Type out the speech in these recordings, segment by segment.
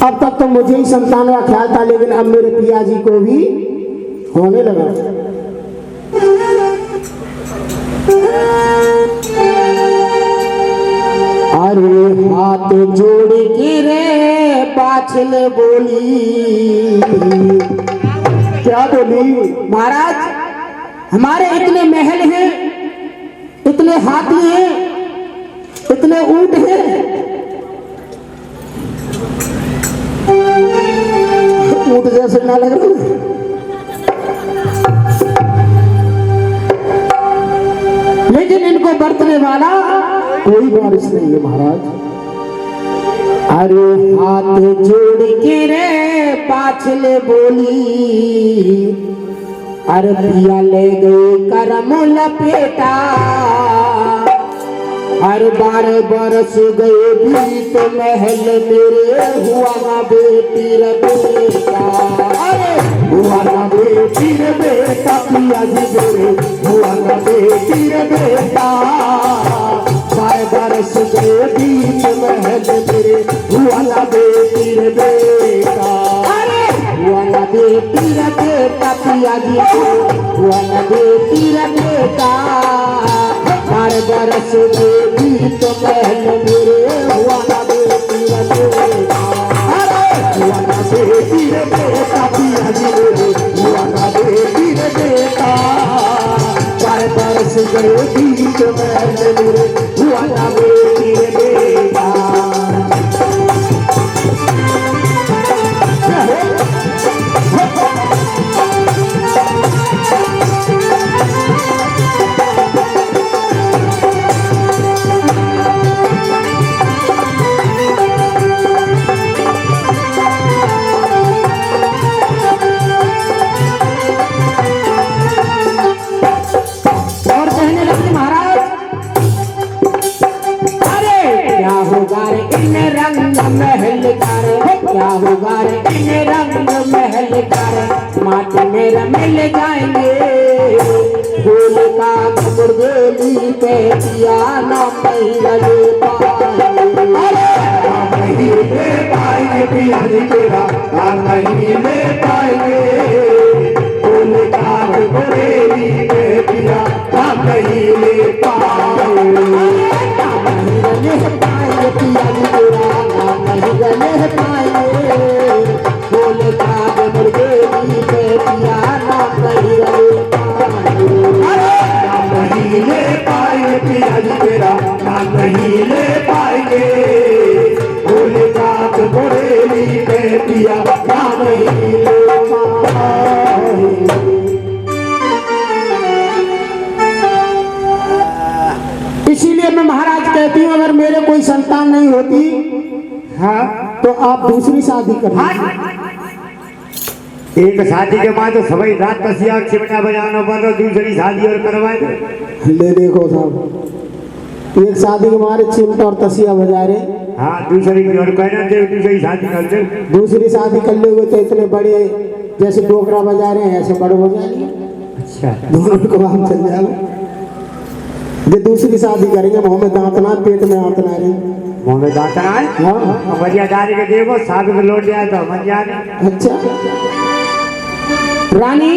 अब तक तो मुझे ही संतान का ख्याल था, लेकिन अब मेरे पिया जी को भी होने लगा। अरे हाथ जोड़ के रे पाछल बोली। क्या बोली? महाराज, हमारे इतने महल हैं, इतने हाथी हैं, इतने ऊंट हैं, ऊंट जैसे ना लग रहा है, लेकिन इनको बरतने वाला कोई वारिस नहीं है महाराज। अरे हाथ जोड़ के रे पाछले बोली। अरे पिया ले गए करम लपेटा। हर 12 बरस गए बीत महल मेरे, हुआ ना बेटी रे बेटा। अरे हुआ ना बेटी रे बेटा, पिया जी मेरे हुआ ना बेटी रे बेटा। 12 बरस गए बीत महल मेरे, हुआ ना बेटी रे बेटा। अरे हुआ ना बेटी रे बेटा, पिया जी हुआ ना बेटी रे बेटा। 12 बरस गए बीत महल मेरे, हुआ ना बेटी रे बेटा। अरे हुआ ना बेटी रे बेटा, पिया जी मेरे हुआ ना बेटी रे बेटा। 12 बरस गए बीत महल मेरे, हुआ ना बेटी रे बेटा। क्या होगा रे इन रंग महल कर, माटी में रमल जाएंगे। फूल का मुर्गेली पे पिया ना ले पाएंगे। नहीं ले पाएंगे पिया जी तेरा, नहीं ले पाएंगे। फूल का मुर्गेली पे पिया नहीं ले पाएंगे। नहीं ले पाएंगे पिया जी तेरा, नहीं ले पाएंगे। फूल का मुर्गेली पे पिया नहीं ले पाएंगे। नहीं ले पाएंगे पिया जी तेरा, नहीं ले पाएंगे। फूल का मुर्गेली पे पिया नहीं ले पाएंगे। इसीलिए मैं महाराज कहती हूँ, अगर मेरे कोई संतान नहीं होती, हाँ, तो आप दूसरी शादी करें। एक शादी के बाद तो सभी रात तसिया चिमटा बजाना पर दूसरी शादी और करवाए थे। ले देखो साहब, एक शादी के मारे चिमटा और तसिया बजा रहे। हाँ, दूसरी की और कहना दे, दूसरी शादी कर दे। दूसरी शादी कर ले हुए तो इतने बड़े जैसे डोकरा बजा रहे हैं ऐसे बड़े हो जाएंगे। अच्छा, दोनों को हम चल जाएगा। ये दूसरी शादी करेंगे, मुँह में दांत ना, पेट में आंत ना रहे। मुँह में दांत ना है? हाँ, वजियादारी के देखो शादी में लौट जाए तो मन जाने। अच्छा रानी,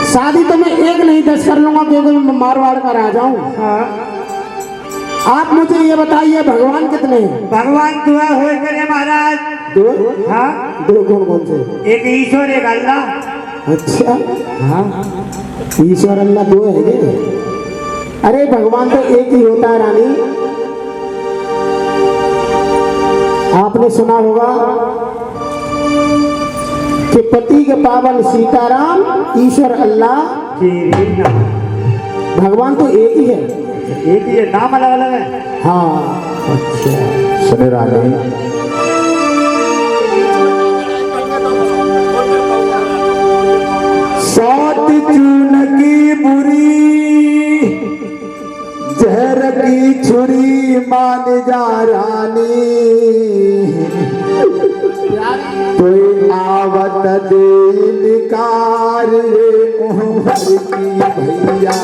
शादी तो मैं एक नहीं 10 कर लूंगा, क्योंकि मैं मारवाड़ का राजा हूँ। हाँ। आप मुझे ये बताइए, भगवान कितने हैं? भगवान दुआ हो करे महाराज। 2? हाँ, 2 कौन कौन से? एक ईश्वर एक अल्लाह। अच्छा, हाँ, ईश्वर अल्लाह 2 है क्या? अरे भगवान तो एक ही होता है रानी। आपने सुना होगा कि पति के पावन सीताराम, ईश्वर अल्लाह, भगवान तो एक ही है। एक ही है, नाम अलग अलग है। हाँ, अच्छा सुने रानी, सौत चून की बुरी, जहर की छुरी मान जा रानी। कोई आवत दिलकार रे उमर की भैया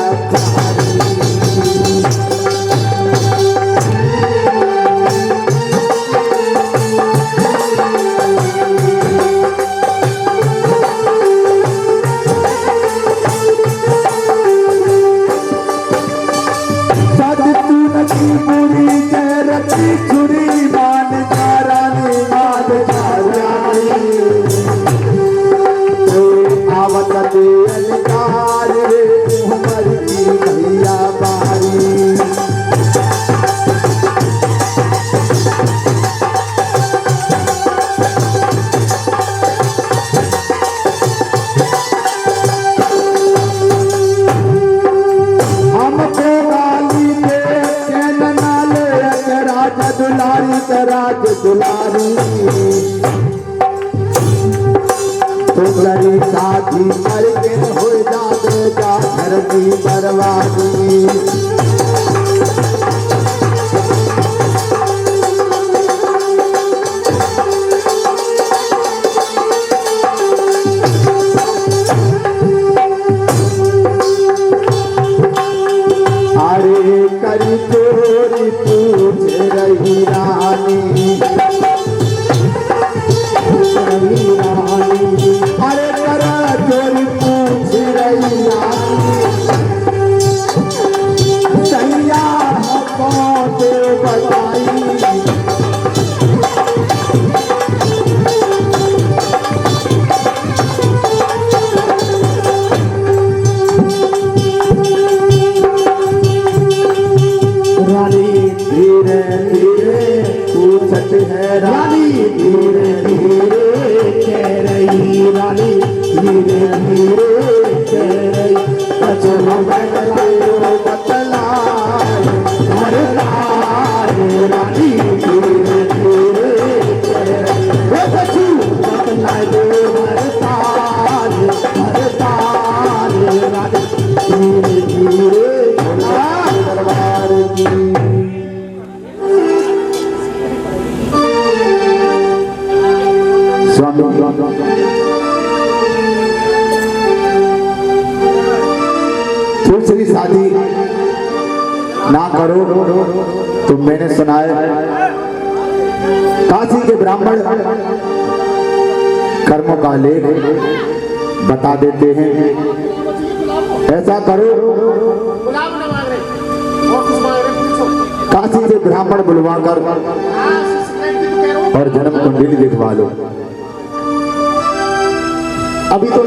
राजा दुलारी का राज दुलारी तो करी साथी करके हो जाते जा घर की बर्बादी करी चोरी पूछ रही रानी अरे करा चोरी पूछ रही रानी सैया कौन से बताई धीरे धीरे पूछत है रानी धीरे धीरे कह रही रानी धीरे धीरे कह रही कचरा बतलाए रानी धीरे धीरे कह रही वो कछु बतलाए दो रानी धीरे धीरे दरबार की दूसरी शादी ना करो तो मैंने सुना है काशी के ब्राह्मण कर्मों का लेख बता देते हैं ऐसा करो काशी से ब्राह्मण बुलवाकर और जन्म कुंडली दिखवा लो अभी तो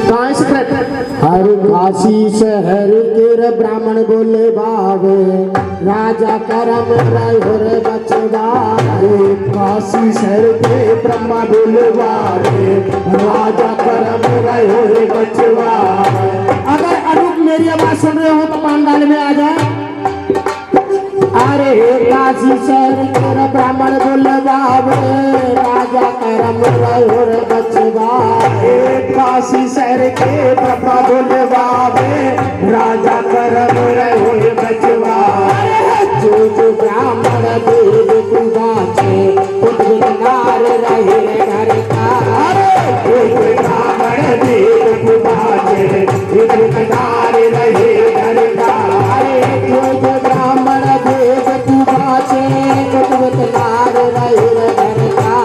हर काशी शहर के ब्राह्मण बोले बाबे राजा करम रे बचवारे काशी शहर के ब्रह्मा बोले बाबे राजा करम रे बचवारे अगर अनूप मेरी आवाज सुन रहे हो तो पंडाल में आ जाए अरे काशी शहर के ब्राह्मण बोले बाबे राजा करम रे बचवारे काशी शहर के ब्रह्मा बोले बाबे राजा करम रे बचवारे जो ब्राह्मण देव कुबाचे उद्भिद नार रहे घर का जो ब्राह्मण देव कुबाचे उद्भिद नार रहे घर का जो ब्राह्मण देव कुबाचे उद्भिद नार रहे घर का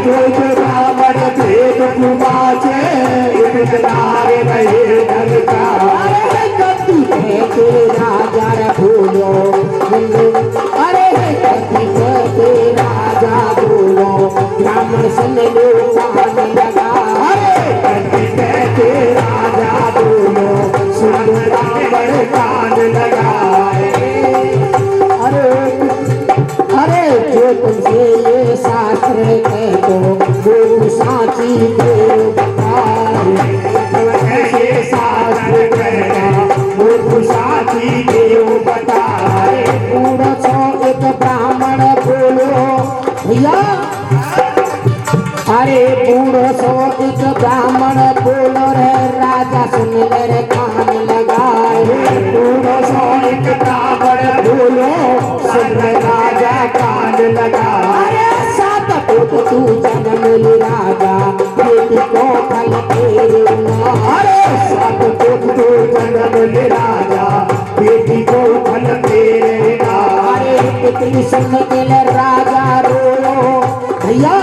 जो ब्राह्मण देव कुबाचे उद्भिद नार रहे घर का राजा भूलो अरे राजा भूलो ब्राह्मण सुन लो कान लगा अरे राजा भूलो सुन ब्राह्मण कान लगा अरे जो तुमसे ये शास्त्र कह दो वो साची देव बताए ये शास्त्र कहना वो साची देव बताए पूरा सौ एक ब्राह्मण बोलो भैया अरे पूरा सौ एक ब्राह्मण बोलो रे राजा सुन रे कान लगाए पूरा सौ एक ब्राह्मण बोलो सुन रे राजा कान लगाए सात पुत्र तू जन्म ले राजा बेटी को फल तेरे अरे सात पुत्र तू जन्म ले राजा बेटी को फल तेरे अरे कितनी सुन के राजा रोयो भैया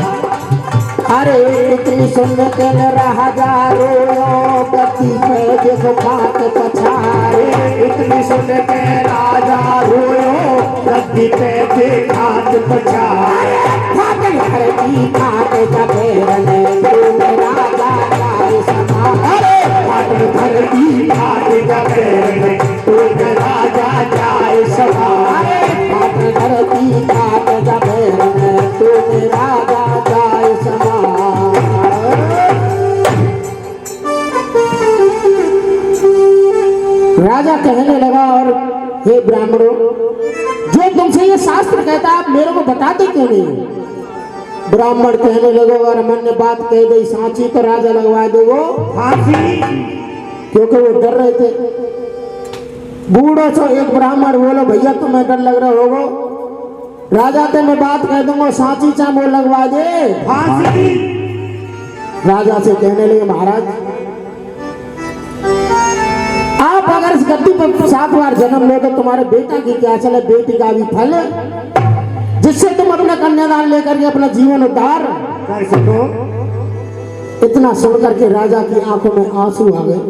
अरे इतनी सुन के राजा रोयो पति के देखो खात पछारे इतनी सुन के राजा रोयो पति के देखात पछारे खात घर की खात जबेरने तुम राजा जाए समा अरे खात घर की खात जबेरने तुम राजा जाए समा अरे खात घर की खात जबेरने तुम राजा जाए समा राजा कहने लगा और हे ब्राह्मणों जो तुमसे ये शास्त्र कहता है, आप मेरे को बताते क्यों नहीं हो? ब्राह्मण कहने लगे, अगर मन ने बात कह दी सांची तो राजा लगवा देगो फांसी। क्योंकि वो डर रहे थे। बूढ़ो सो एक ब्राह्मण बोलो, भैया तुम्हें डर लग रहा होगा, राजा ते मैं बात कह दूंगा सांची चा वो लगवा दे फांसी। राजा से कहने लगे, महाराज आप अगर इस गद्दी पर 7 बार जन्म लो तो तुम्हारे बेटा की क्या चले, बेटी का भी फल है जिससे तुम अपना कन्यादान लेकर के अपना जीवन उद्धार कर सको। इतना सुनकर के राजा की आंखों में आंसू आ गए।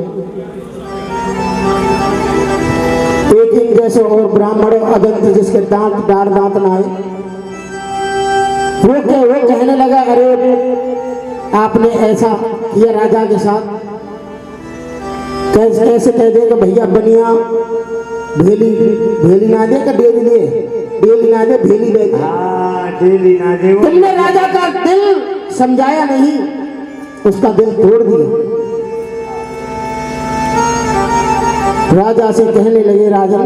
एक दिन जैसे और ब्राह्मण अदंत जिसके दांत ना आए, वो कहने लगा, अरे आपने ऐसा किया राजा के साथ, कैसे कह देगा भैया बनिया भेली ना दे का डेली ना दे भेली दे। डेली ना दे। तुमने राजा का दिल समझाया नहीं, उसका दिल तोड़ दिया। राजा से कहने लगे, राजा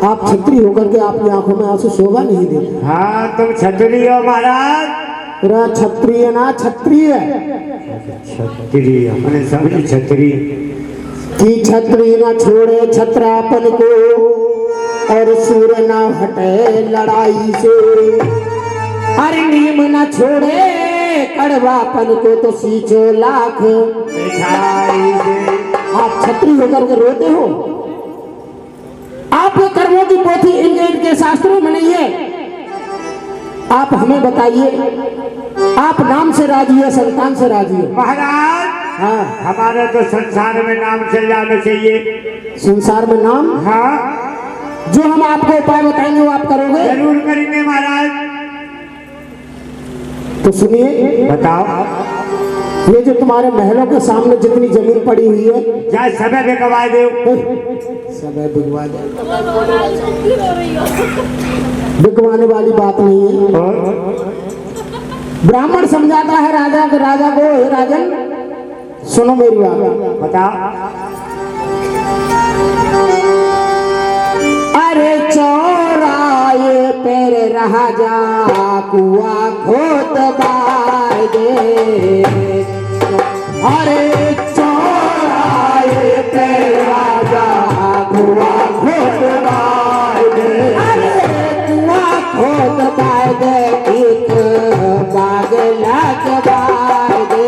आप क्षत्रिय होकर के आपकी आंखों में आंसू शोभा नहीं देते। हाँ तुम क्षत्रिय हो महाराज। क्षत्रिय ना क्षत्रिय क्षत्रिय मैंने समझी क्षत्रिय कि क्षत्रिय ना छोड़े छत्रापन को और सूर ना हटे लड़ाई से, अरे नीम ना छोड़े कड़वापन को तो सींचो लाख मिठाई से। आप क्षत्रिय होकर के रोते हो? आपके कर्मों की पोथी इनके शास्त्रों में नहीं है। आप हमें बताइए, आप नाम से राजी है, संतान से राजी है? महाराज हाँ, हमारा तो संसार में नाम चल जाना चाहिए। संसार में नाम? हाँ जो हम आपको उपाय बताएंगे वो आप करोगे? जरूर करेंगे महाराज। तो सुनिए, बताओ। ये जो तुम्हारे महलों के सामने जितनी जमीन पड़ी हुई है, क्या समय भी कमा दो। समय बिगवा दे, बिगवाने वाली बात नहीं है। ब्राह्मण समझाता है राजा को, हे राजन सुनो मेरी बात। बताओ। अरे चौराए पैर राजा कुआ खोद बार दे, अरे चौराए पैर राजा कुआ खोद बार दे, अरे कुआ खोद बार दे, एक बाग लगवार दे,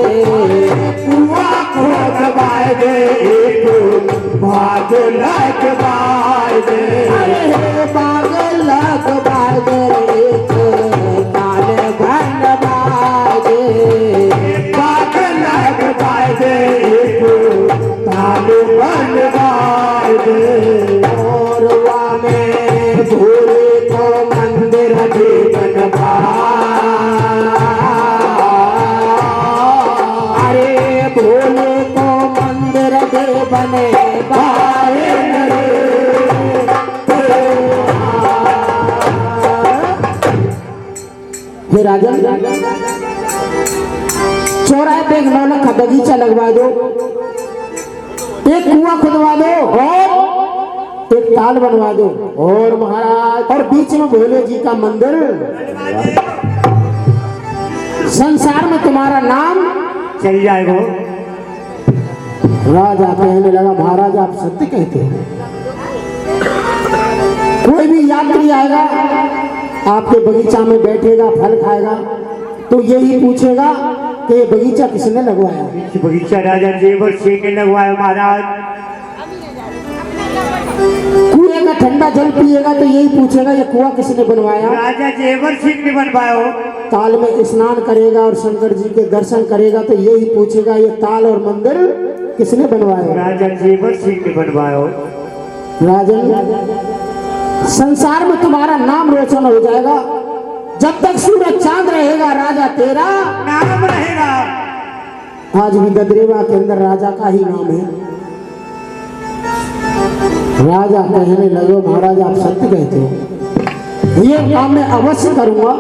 कुआ खोद बार दे, एक बाग लगवार दे, अरे बाग लगवार दे, एक ताल बनवार दे, बाग लगवार दे, एक ताल बनवार दे। औरवा में भोले को मंदिर भी बनवा, अरे भोले को मंदिर भी बने राजन, चौराहे पे एक नौलख का बगीचा लगवा दो, एक कुआं खुदवा दो और एक ताल बनवा दो, और महाराज और बीच में भोले जी का मंदिर। संसार में तुम्हारा नाम चल जाएगा। राजा कहने लगा, महाराज आप सत्य कहते हैं। कोई भी यात्री आएगा आपके बगीचा में बैठेगा, फल खाएगा तो यही पूछेगा कि ये बगीचा किसने लगवाया? बगीचा राजा जेवर सिंह ने लगवाया महाराज। कुएं का ठंडा जल पिएगा तो यही पूछेगा ये कुआं किसने बनवाया? राजा जेवर सिंह ने बनवाया हो। ताल में स्नान करेगा और शंकर जी के दर्शन करेगा तो यही पूछेगा ये ताल और मंदिर किसने बनवाया? राजा जेवर सिंह ने बनवाया हो। राजन, संसार में तुम्हारा नाम रोशन हो जाएगा। जब तक सूरज चांद रहेगा राजा तेरा नाम रहेगा। आज भी ददरेवा के अंदर राजा का ही नाम है। राजा कहने लगे, महाराज आप सत्य कहते हो, ये काम मैं अवश्य करूंगा।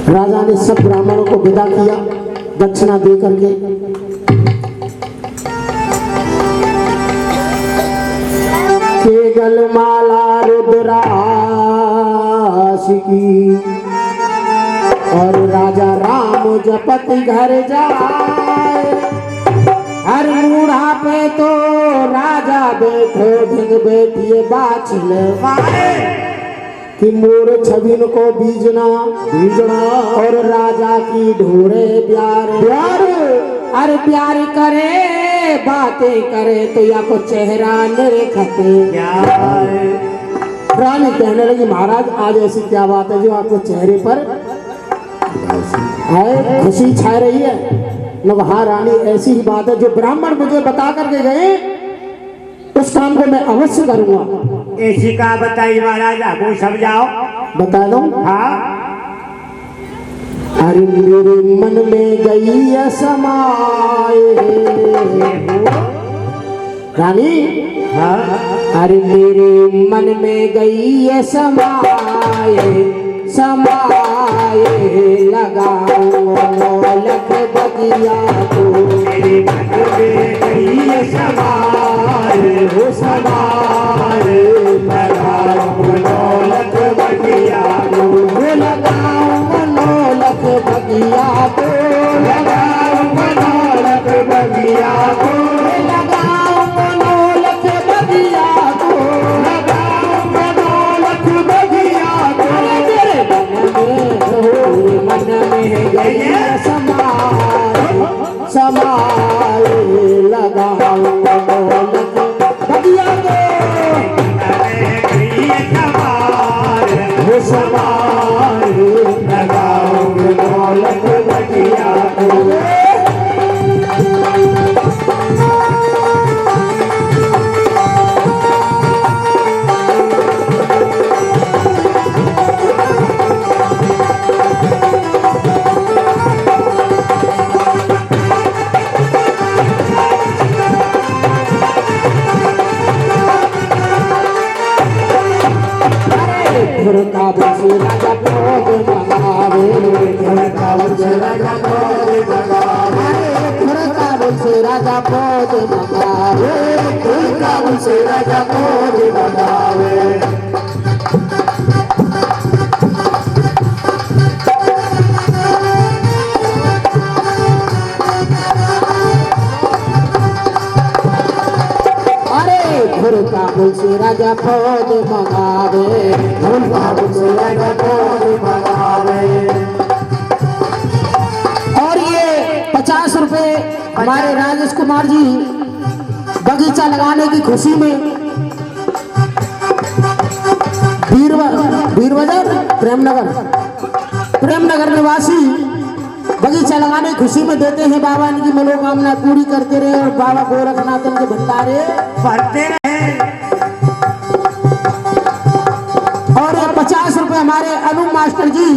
राजा ने सब ब्राह्मणों को विदा किया दक्षिणा दे करके। केगल माला रुद्रा वासी की। और राजा राम जपत घर जाए, हर मूढ़ा पे तो राजा बैठो ढंग बैठिए बाछल कि मोर छबिन को बीजना और राजा की ढोरे प्यार अरे प्यार करे बातें करे तो या को चेहरा निरखते। रानी कहने लगी महाराज आज ऐसी क्या बात है जो आपको चेहरे पर खुशी छा रही है। हाँ रानी ऐसी ही बात है जो ब्राह्मण मुझे बता करके गए उस काम को मैं अवश्य करूंगा। ऐसी का बताइए महाराज, आपको समझाओ। बता दो। हाँ। अरे मेरे मन में गई समाए रानी। हाँ। अरे मेरे मन में गई समाए लगाऊं लख बगिया को। मेरे मन में गई समाए हो समाए लगाऊं लख बगिया को। लगाऊं लख बगिया को। लगाऊं लख बगिया को। लगाऊं लख बगिया को। लगाऊं लख बगिया को। मन में गई समाए लगाऊं लख बगिया को। समाए लगाऊं लख बगिया को। काबुल से राजा पौध मंगावे। काबुल से राजा पौध मंगावे। काबुल से राजा पौध मंगावे। काबुल से राजा पौध मंगावे। काबुल से राजा पौध मंगावे। काबुल से राजा पौध मंगावे। और ये 50 रुपए हमारे राजेश कुमार जी बगीचा लगाने की खुशी में वीरबाजार प्रेमनगर निवासी बगीचा लगाने की खुशी में देते हैं। बाबा इनकी मनोकामना पूरी करते रहे और बाबा गोरखनाथ के भंडारे बढ़ते रहे। और 50 रुपए हमारे अनु मास्टर जी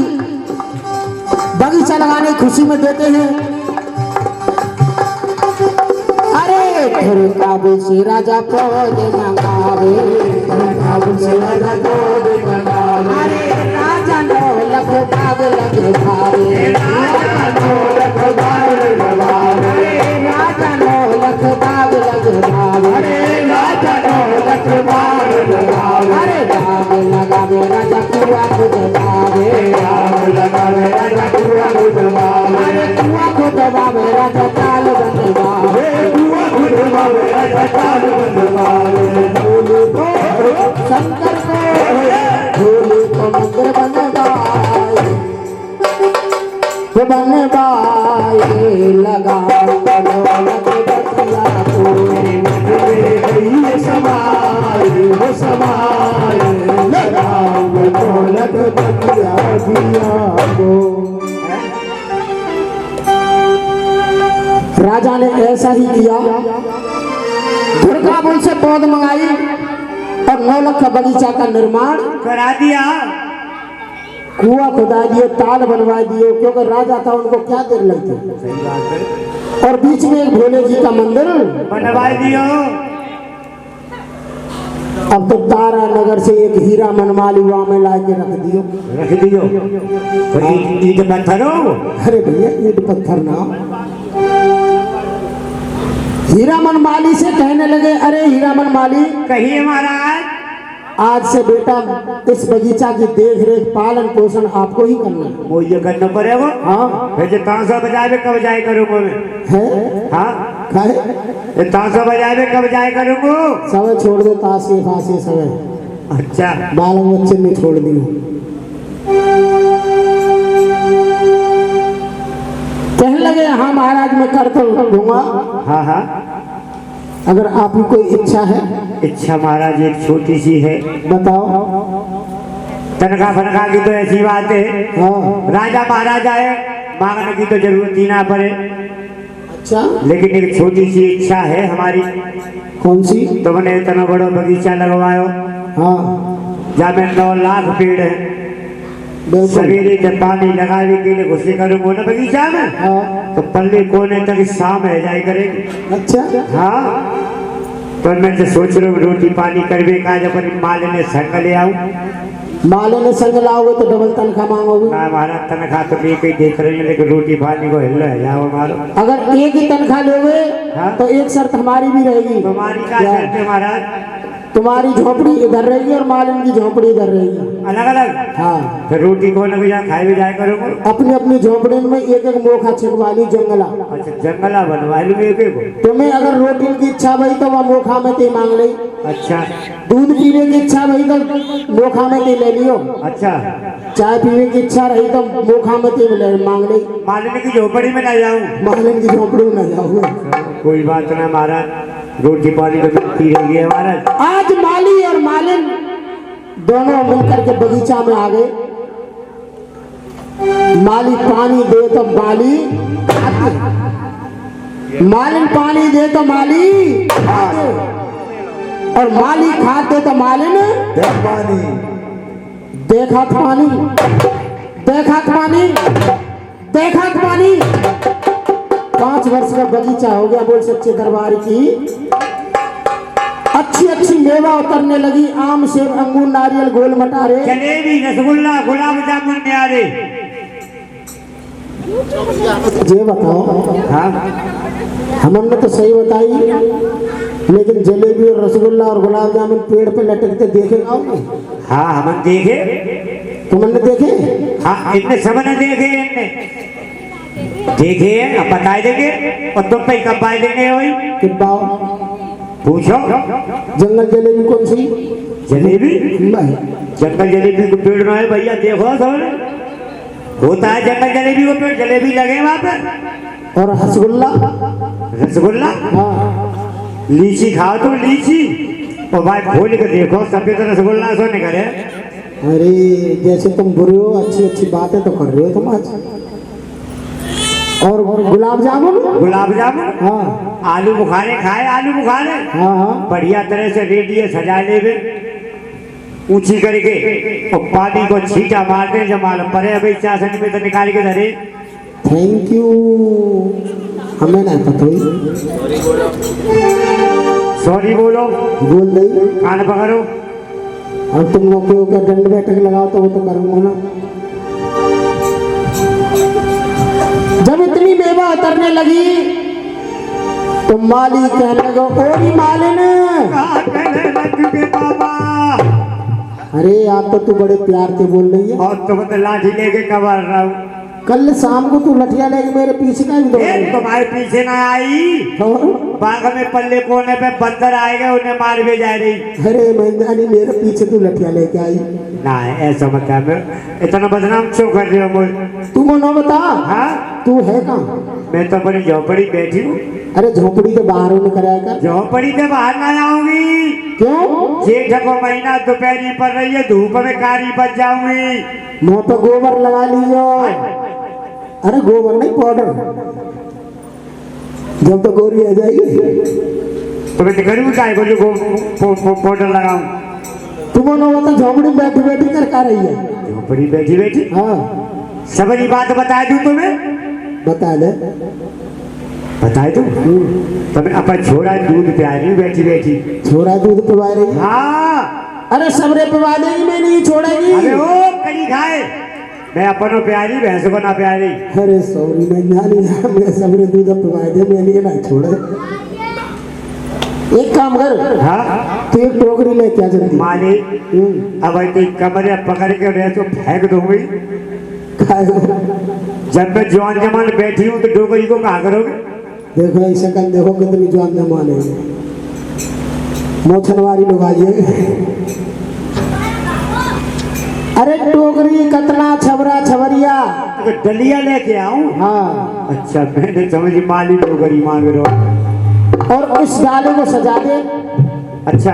बगीचा लगाने की खुशी में देते हैं। अरे काबुल से राजा पौध मंगावे। काबुल से राजा पौध मंगावे। अरे राजा नो लख बाग लग भावे। राजा नो लख बाग लग भावे। राजा नो लख बाग लग भावे। राजा नो लख बाग लग भावे। अरे दाग लगावे राजा कुआ खुद भावे। दाग लगावे राजा कुआ खुद भावे। अरे कुआ खुद भावे राजा ताल बनवावे। शंकर को भोले को मंदिर बनवाए लगाऊं लख बगिया को। समाए हो समाए लगाऊं लख बगिया को। राजा ने ऐसा ही किया। काबुल से पौध मंगाई और 9 लाख का बगीचा का निर्माण करा दिया। कुआं खुदा दिए, ताल बनवा दिए, क्योंकि राजा था उनको क्या देर लगती। और बीच में एक भोले जी का मंदिर बनवा दियो। अब तो तारा नगर से एक हीरा मनमाली वहां में ला के रख दियो। ईट पत्थर हो। अरे भैया ईट पत्थर ना। हीरामन माली से कहने लगे अरे हीरामन माली कहिए महाराज। आज से बेटा इस बगीचा की देख रेख पालन पोषण आपको ही करना है। वो ये करना पड़ेगा। हाँ फिर जो तांसा बजाए कब जाए करूँगा मैं? है हाँ खाए ये तांसा बजाए कब जाए करूँगा? सब छोड़ दो ताशे फाशे सब अच्छा बाल बच्चे में छोड़ दियो। कहने लगे हाँ महाराज मैं कर तो दूंगा, हाँ हाँ अगर आपकी कोई इच्छा है। इच्छा महाराज एक छोटी सी है। बताओ। तनखा फनखा की तो ऐसी बात है, हाँ राजा महाराजा है, मांगने की तो जरूरत ही ना पड़े। अच्छा लेकिन एक छोटी सी इच्छा है हमारी। कौन सी? तुमने इतना बड़ा बगीचा लगवायो, हाँ जहाँ में 9 लाख पेड़ है, बिल्कुल। सवेरे जब पानी लगाने के लिए घुसे करूँगा ना बगीचा में, हाँ तो पल्ले कोने तक शाम रह जाए करेगी। अच्छा हाँ तो मैं तो सोच रहा हूँ रोटी पानी करवे का जब अपनी माल ने संग ले आऊँ। माले ने संग लाओगे तो डबल तनख्वाह मांगोगे। ना हमारा तनख्वाह तो एक ही देख रहे हैं, लेकिन रोटी पानी को हिल रहा जाओ हमारा। अगर एक ही तनख्वाह लोगे हाँ? तो एक शर्त हमारी भी रहेगी। तुम्हारी का क्या? शर्त है महाराज? तुम्हारी झोपड़ी इधर रहेगी और मालिन की झोपड़ी इधर रहेगी। अलग अलग? हाँ फिर रोटी को न जा खाए भी जाए करोगे? अपनी अपनी झोपड़ी में एक एक मोखा छिपवा ली जंगला। अच्छा जंगला बनवा लूँ एक एक। तुम्हें अगर रोटी की इच्छा भई तो वह मोखा में ते मांग ली। अच्छा दूध पीने की इच्छा भई तो मोखा में ते ले लियो। अच्छा चाय पीने की इच्छा रही तो मोखा में ते मांग ली। मालिनी की झोपड़ी में ना जाऊँ? मालिन की झोपड़ी में न जाओगे। कोई बात ना महाराज, रोटी पानी तो मिलती रहेगी है महाराज। आज माली और मालिन दोनों मिलकर के बगीचा में आ गए। माली पानी दे तो माली खाते, मालिन पानी दे तो माली खाते, और माली खाते तो मालिन पानी देखा पानी, देखा पानी, देखा पानी। 5 वर्ष का बगीचा हो गया बोल सच्चे दरबार की। अच्छी अच्छी मेवा उतरने लगी, आम सेब अंगूर नारियल गोल मटारे। जलेबी रसगुल्ला गुलाब जामुन न्यारे। ये बताओ। हाँ हमने तो सही बताई, लेकिन जलेबी और रसगुल्ला और गुलाब जामुन पेड़ पे लटकते देखे आओगे? हाँ हम देखे। तुमने देखे? हाँ इतने सब ने देखे, इतने देखे हैं, अब बताए देंगे। और तुम पे कब पाए देंगे वही कि पाओ पूछो। जंगल जलेबी कौन सी? जलेबी नहीं। जंगल जलेबी को पेड़ ना है भैया, देखो सब होता है जंगल जलेबी को पेड़, जलेबी लगे वहां पर। और रसगुल्ला? रसगुल्ला हाँ लीची खाओ तुम, लीची और भाई खोल के देखो सफेद रसगुल्ला सो निकले। अरे जैसे तुम बुरे हो, अच्छी अच्छी बातें तो कर रहे हो तुम आज। और गुलाब जामुन? गुलाब जामुन हाँ आलू बुखारे खाए, आलू बुखारे हाँ हाँ। बढ़िया तरह से रेडियो सजा ले ऊंची करके और पानी को छींटा मारते जब मालूम पड़े अभी चाशनी में तो निकाल के धरे। थैंक यू, हमें नहीं पता हुई। सॉरी बोलो, बोल दई। कान पकड़ो। और तुम लोग को क्या दंड बैठक लगाओ तो वो तो करूंगा ना। जब इतनी मेवा उतरने लगी तो माली कहने लगा ओरी मालिन। बाबा अरे आप तो तू बड़े प्यार से बोल रही है। और तुम तो लाठी लेके कबर रहा हूँ। कल शाम को तू लठिया लेके मेरे पीछे का भी दौड़ रही। तुम्हारे पीछे ना आई, और? बाग में पल्ले कोने पे बंदर आएगा, उन्हें मार भी जा रही। अरे मैंने मेरे पीछे तू लठिया लेके आई। ना ऐसा मत है, मैं इतना बदनाम क्यों कर रही हो मुझे? तू को ना बता। हाँ तू है कहाँ? मैं तो अपनी झोपड़ी बैठी हूँ। अरे झोपड़ी के बाहर होने कराया कर। झोपड़ी से बाहर ना आऊंगी। क्यों? जेठ को महीना दोपहरी पड़ रही है, धूप में कारी बच जाऊंगी। मुंह पे गोबर लगा लीजिए। अरे गोबर नहीं, पाउडर। जब तो गोरी आ जाएगी तो मैं करूँ क्या पाउडर लगाऊं? तुम तो झोपड़ी बैठी बैठी कर का रही है। झोपड़ी बैठी बैठी हाँ सबरी बात बता दूं तुम्हें? बता दे। बताए तुम तो मैं अपन छोड़ा दूध पिला रही हूँ बैठी बैठी। छोरा दूध पिवा रही है? हाँ अरे सबरे पिवा देगी, मैं नहीं छोड़ेगी। अरे ओ कड़ी खाए, मैं अपनों प्यारी भैंस को ना प्यारी। अरे सॉरी मैं जानी, मैं सबरे दूध पिवा दे, मैं नहीं ना छोड़े। एक काम कर, हाँ तू एक टोकरी लेके आ जल्दी। माली अब ऐसे कमरे पकड़ के रहे तो फेंक दूंगी। जब मैं जवान जमान बैठी हूँ तो डोकरी को कहा करोगे? देखो ऐसा कर, देखो कितनी जवान जमान है, मोछनवारी लोग आइए। अरे टोकरी कतना छबरा छबरिया, तो डलिया लेके आऊं? हाँ। अच्छा मैंने समझी माली डोकरी मांग रहे हो। और उस डाले को सजा दे, अच्छा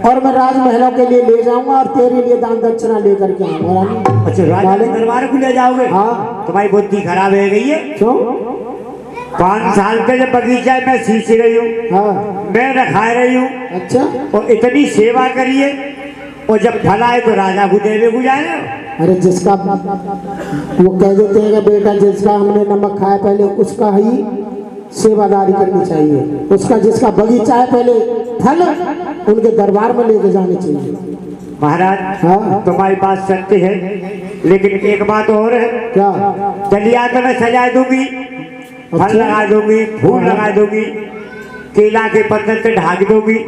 और मैं राजमहलों के लिए ले जाऊंगा और तेरे लिए दान दक्षिणा लेकर के आऊंगा रानी। अच्छा राजा के दरबार को ले जाओगे? हाँ। तुम्हारी बुद्धि खराब है गई है। क्यों? 5 साल पे जब बगीचा में सींच रही हूँ, हाँ। मैं रखा रही हूँ, अच्छा। और इतनी सेवा करिए, और जब फल आए तो राजा को देवे को जाए। अरे जिसका वो कह देते हैं कि बेटा जिसका हमने नमक खाया पहले उसका ही सेवादारी करनी चाहिए, उसका जिसका बगीचा है पहले फल उनके दरबार में लेके जाने चाहिए। महाराज हाँ। तुम्हारी बात सत्य है, लेकिन एक बात और है। क्या? डलिया तो मैं सजा दूंगी, फल लगा दूंगी, फूल लगा दूंगी, केला के पत्ते से ढाक दूंगी,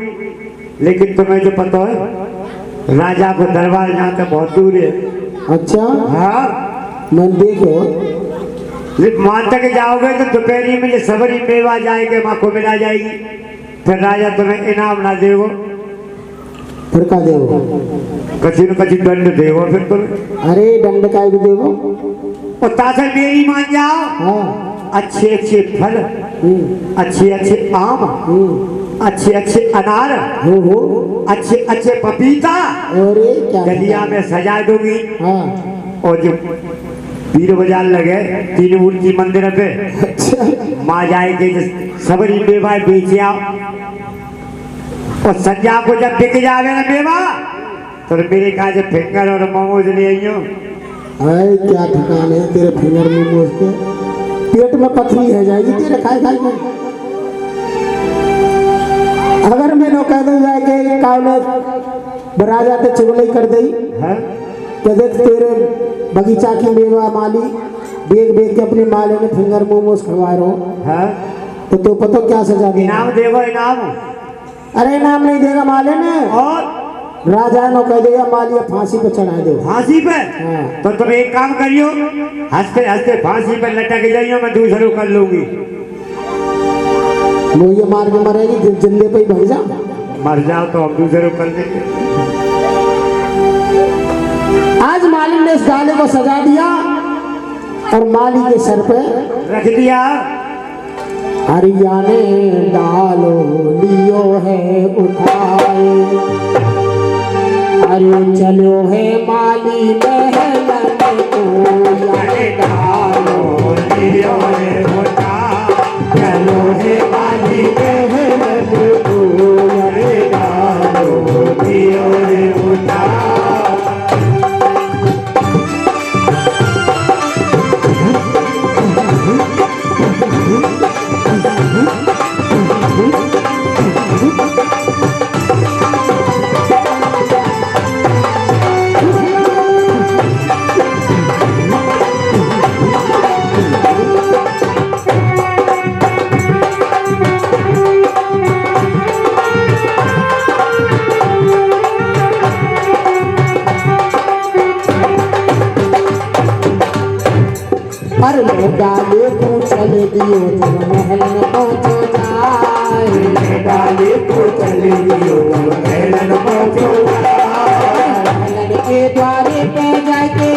लेकिन तुम्हें जो पता है राजा को दरबार जहाँ तक बहुत दूर है। अच्छा। हाँ मैं देखो मान तक जाओगे तो दोपहरी में जो सबरी मेवा जाएंगे वहाँ को मिला जाएगी, फिर राजा तुम्हें इनाम ना देगो, फिर का देवो? कची न कची दंड देगो फिर तुम्हें। अरे दंड का भी देवो? और तासे मेरी मान जाओ, हाँ। अच्छे अच्छे फल, अच्छे अच्छे आम, अच्छे अच्छे अनार, हो अच्छे अच्छे पपीता अरे क्या गलिया में सजा दूंगी। हाँ। और जो पीर बाजार लगे 3 मूर्ति मंदिर पे, अच्छा। माँ जाएंगे सबरी मेवा बेचे आओ, और संध्या को जब बिक जावे ना मेवा तो मेरे कहा से फिंगर और मोमोज ले आइयो। अरे क्या ठिकाने है तेरे फिंगर मोमोज के, पेट में पथरी है जाएगी तेरे खाए खाए में। अगर मैंने कह दे जाए कि कावले राजा ते चुगली कर दी, हाँ? तो देख तेरे बगीचा की मेवा माली बेच बेच के अपनी माले ने फिंगर मोमोज खवा रहे हो, हाँ? तो पता क्या सजा देगा? इनाम देगो इनाम। अरे इनाम नहीं देगा माले ने, और राजा ने कह देगा माली फांसी पे चढ़ा दो। फांसी पे? हाँ। तो तुम एक काम करियो, हंसते हंसते फांसी पे लटक जाइयो, मैं दूसरों कर लूंगी। वो ये मार के मरेगी, जिंदे पे ही भाई जा। मर जाओ तो हम दूसरों कर देंगे। आज मालिक ने इस डाले को सजा दिया और माली के सर पे रख दिया। हरियाणे डालो लियो है उठाए, अरे चलो है माली महलन को, याने डालो लियो है उठाए, चलो है माली महलन को, याने डालो लियो है उठाए। अरे डाले को चले दियो जब महल में पहुंचो जाए, डाले को चले दियो जब महल में पहुंचो जाए, महल के द्वारे पे जाके,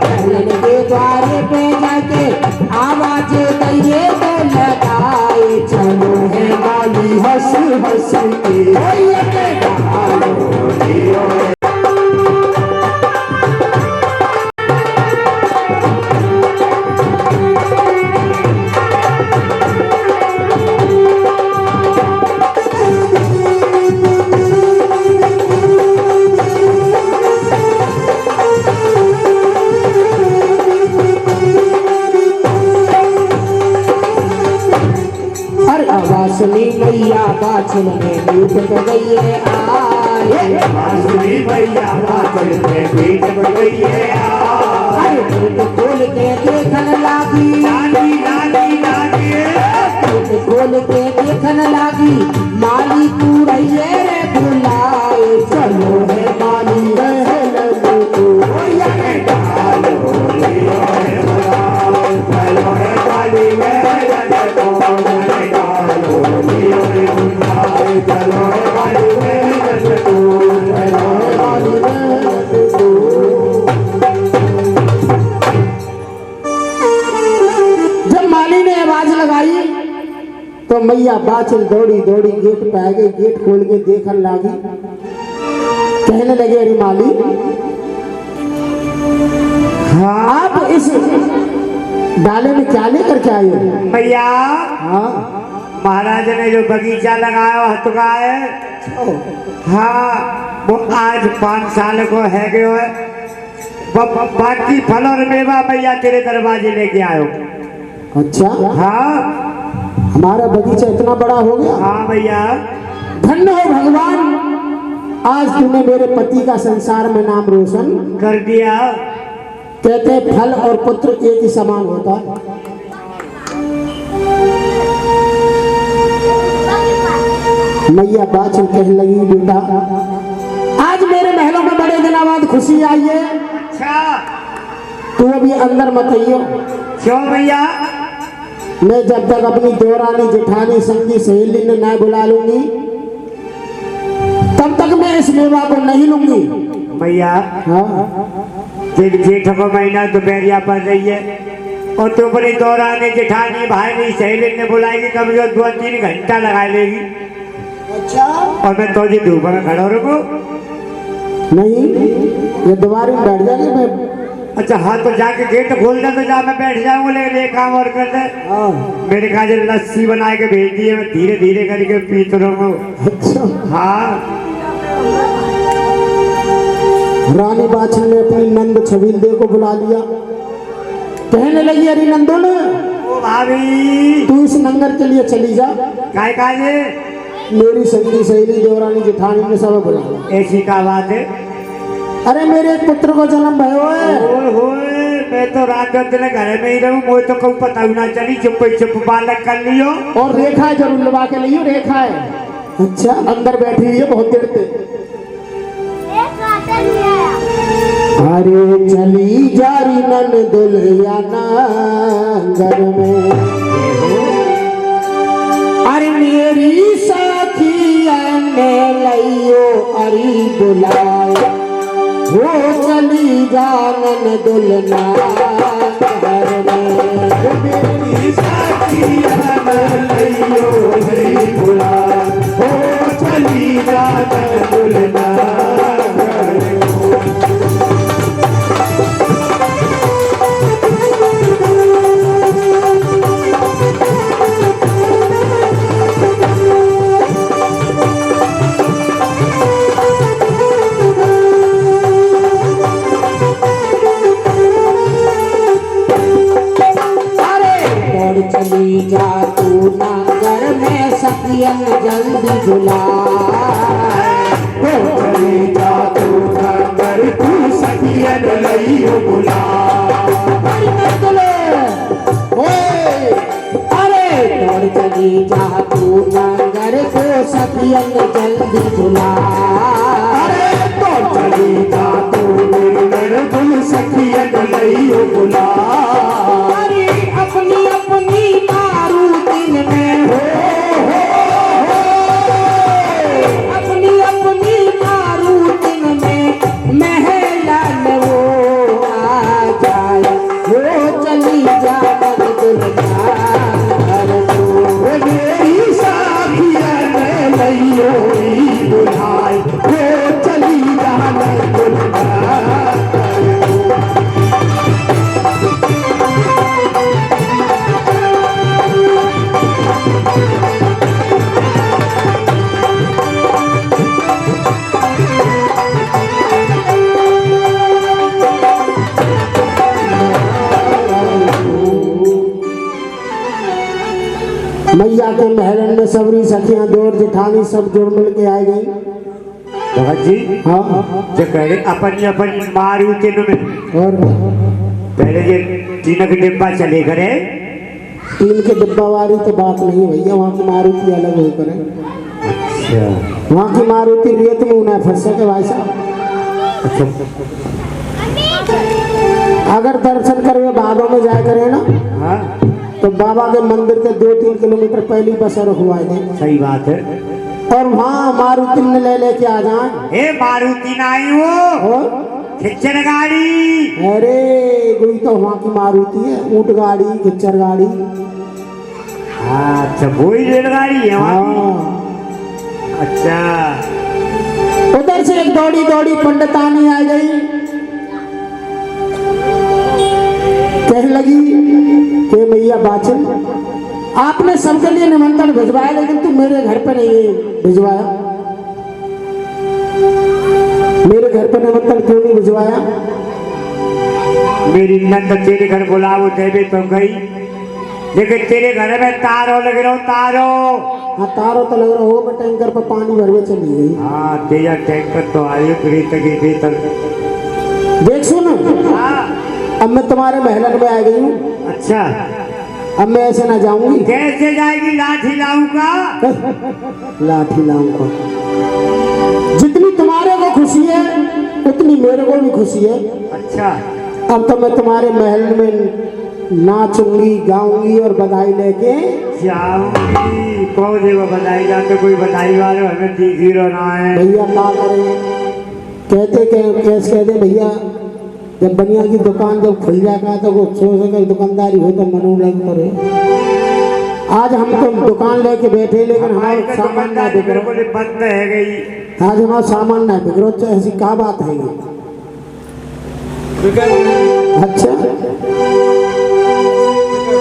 महल के द्वारे पे जाके आवाज दिए तो लगाए, चलो है माली हंस हंस के डालो लियो। बांसुरी मैया बाछल में बीट बजइए आए, बांसुरी मैया बाछल में बीट बजइए आए, अरे बीट खोल के देखन लागी, लागी लागी लागी, बीट खोल के मैया बाचल दौड़ी दौड़ी गेट पे आ गई, गेट खोल के देखने लगी, कहने लगे अरे माली हाँ आप इस डाले में क्या लेकर के आए हो? भैया हाँ महाराज ने जो बगीचा लगाया हत का है, हाँ वो आज 5 साल को है गयो है। बाकी फल और मेवा भैया तेरे दरवाजे लेके आयो। अच्छा, हाँ हमारा बगीचा इतना बड़ा हो गया। हाँ भैया धन्य हो भगवान, आज तूने मेरे पति का संसार में नाम रोशन कर दिया। कहते हैं फल और पुत्र एक ही समान होता है। मैया बाचल कहने लगी बेटा आज मेरे महलों में बड़े दिनों बाद खुशी आई है, अच्छा तू अभी अंदर मत आइयो। क्यों भैया? मैं जब तक अपनी देवरानी जेठानी संगी सहेली ने ना बुला लूंगी तब तक मैं इस मेवा को नहीं लूंगी। भैया हाँ जेठ को महीना दोपहरिया पड़ रही है और तू अपनी दौरान जेठानी भाई ने सहेली ने बुलाएगी, कम जो 2-3 घंटा लगा लेगी। अच्छा, और मैं तो जी धूप में खड़ा रुको। नहीं ये दोबारा में बैठ जाएगी मैं। अच्छा हाँ तो जाके गेट खोल दे तो जा मैं बैठ जाऊंगा, लेकिन एक काम और कर दे। हाँ मेरे कहा लस्सी बना के भेज दिए, मैं धीरे धीरे करके पीत रहूंगा। अच्छा। हाँ रानी बाचल ने अपनी नंद छबील को बुला लिया, कहने लगी अरे नंदन ओ भाभी तू इस नंगर के लिए चली जा, काय काजे मेरी संगी सहेली देवरानी जेठानी ने सब बुला। ऐसी का बात है? अरे मेरे एक पुत्र को जन्म भयो है। ओए होए मैं तो रात दिन घर में ही रहूं, मुझे तो कहूँ पता ही ना चली, चुप बालक कर लियो। और रेखा जरूर लगा के लियो, रेखा है। अच्छा अंदर बैठी हुई है बहुत देर से। अरे चली जारी नन दुल्हिया नंगर में, अरे मेरी साखिया ने लइयो अरी बुलाए, वो चली जानन दुल्हना घर में, मेरी साखिया ने लइयो अरी बुलाए, वो चली जानन दुल्हना घर में। चली जा तू नगर में सखियन जल्दी बुला, चली जा तू नगर तू सखियन लइयो बुला। अरे दौड़ चली जा तू नगर को सखियन जल्दी बुला, अरे दौड़ चली जा तू नगर को सखियन लइयो बुला। अपनी अपनी मारुतिन में हो, अपनी अपनी मारुतिन में महलन वो आ जाए, वो चली जाए दुल्हन घर को, मेरी साखिया में लइयो बुलाए, वो चली जाए दुल्हन। मैया के महलन में सबरी सखियां दौड़ जेठानी सब जोड़ मिल के आ गई। भगत जी हाँ जो कह रहे अपनी अपनी मारुति में और पहले ये 3 डिब्बा चले करे, 3 के डिब्बा वाली तो बात नहीं भैया, वहाँ की मारुति अलग हो करे। अच्छा वहाँ की मारुति रेत में उन्हें फंस सके भाई साहब। अगर दर्शन करे बाबा में जाए करे ना, हाँ तो बाबा के मंदिर के 2-3 किलोमीटर पहली बसर हुआ है। सही बात है। और वहाँ मारुति में ले लेके आ जाए। हे मारुति ना आई वो और खिच्चर गाड़ी। अरे कोई तो वहाँ की मारुति है, ऊंट गाड़ी खिच्चर गाड़ी। अच्छा वही रेलगाड़ी है वहाँ की? हाँ। अच्छा उधर से एक दौड़ी दौड़ी पंडितानी आ गई, कहने लगी कि मैया बाचन, आपने सबके लिए निमंत्रण भिजवाया लेकिन तू मेरे घर पे नहीं भिजवाया, मेरे घर पे निमंत्रण क्यों नहीं भिजवाया? मेरी नंद तेरे घर बुलाओ देवी तो गई, लेकिन तेरे घर में तारो लग रहा हो तारो। हाँ तारो तो लग रहा हो, मैं टैंकर पर पानी भरवे चली गई। हाँ तेरा टैंकर तो आयु गई तक। देख सुन, हाँ अब मैं तुम्हारे महलन में आ गई हूँ, अच्छा अब मैं ऐसे ना जाऊंगी। कैसे जाएगी? लाठी लाऊंगा। लाठी लाऊंगा। जितनी तुम्हारे को खुशी है उतनी मेरे को भी खुशी है। अच्छा अब तो मैं तुम्हारे महल में नाचूंगी गाऊंगी और बधाई लेके जाऊंगी। कौन देगा बधाई? जाते कोई बधाई वाले हमें हीरो ना है। भैया क्या करें, कहते कैसे कहते भैया, जब बनिया की दुकान जब खुल जाएगा तो वो सोच कर दुकानदारी हो तो मनो लग करे। आज हम तो दुकान लेके बैठे लेकिन हमारा सामान ना बिक रहा, बंद है गई। आज हमारा सामान ना बिक रहा, ऐसी क्या बात है ये? अच्छा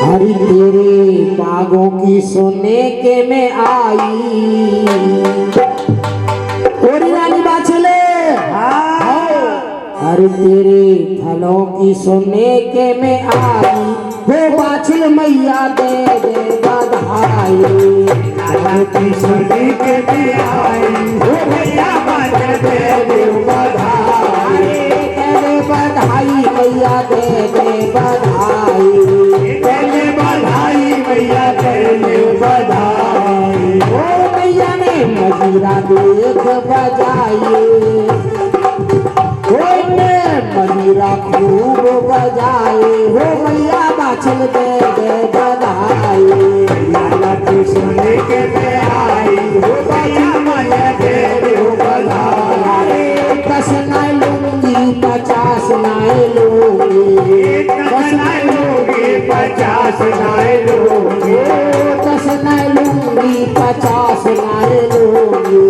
हरी तेरे बागों की सोने के में आई, ओरी रानी बाछले। हरी तेरे फलों की सोने के में आई, वो बाछल मैया दे दे बधाई। फलों की सोने के में आई, वो मैया बाछल दे दे बधाई। बधाई मैया दे दे बधाई, पहले बधाई मैया दे दे बधाई। ओ मैया ने मजीरा देख बजाई, ने मजीरा खूब बजाए, हो मैया बाछल दे दे बधाई। मैया की सोने के में आई, हो मैया मैया दे दे बधाई। 10 नाई लूंगी 50 नाई लूंगी, 10 नाई लूंगी 50 नाई लूंगी, 10 नाई लूंगी 50 नाई लूंगी,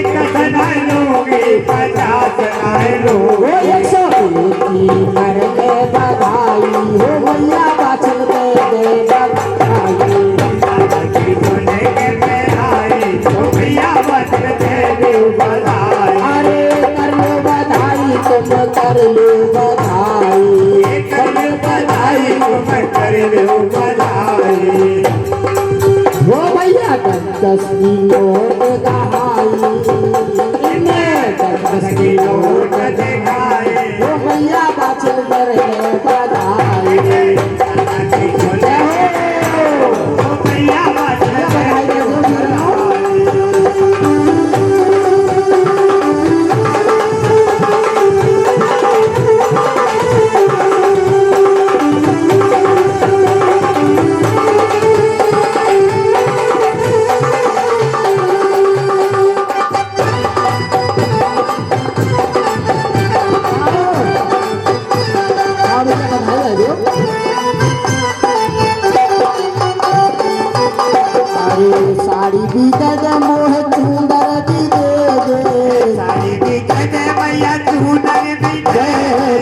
10 नाई लूंगी 50 नाई लूंगी। 101 की कर ले बधाई, हो मैया बाछल दे दे बधाई। सोने के में आई, हो मैया बाछल दे दे बधाई। अरे कर लो बधाई तुम कर लो बधाई, कर लो बधाई तुम कर लो बधाई। वो भैया 10 की नोट गहाई, 10 की नोट दिखाई, वो भैया बाछल कर ले बधाई। वो भैया बाछल कर ले बधाई। साड़ी भी दे दे मोह चूंदर भी दे दे, साड़ी भी दे दे मैया चूंदर भी दे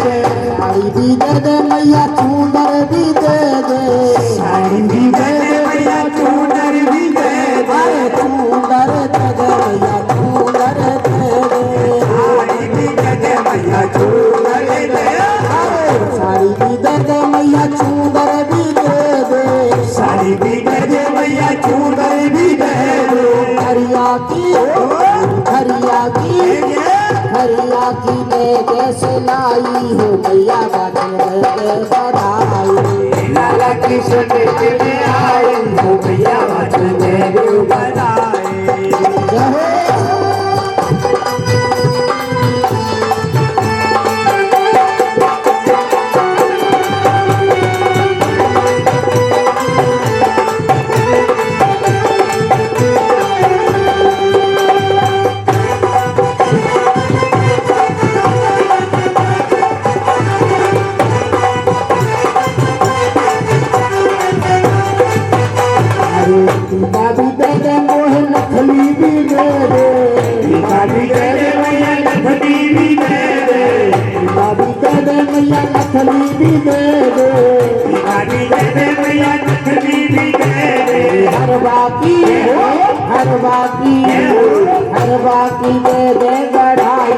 दे, साड़ी भी दे दे मैया चूंदर भी दे दे, साड़ी भी दे दे मैया चूंदर भी दे दे। चूंदर दे दे मैया चूंदर दे दे, साड़ी भी दे दे मैया चूंदर दे दे, साड़ी भी दे दे मैया चूंदर भी दे दे, साड़ी भी दे दे मैया चूंदर भी दे दे। हरिया की ले कैसे लाई, हो मैया बाछल दे बधाई। लाला की सोने के में आई, हो मैया बाछल दे बधाई। जय हो। नथली भी दे दे, गाड़ी दे दे मैया नथली भी दे दे, हर बाकी हो, हर बाकी दे दे गढ़ाई,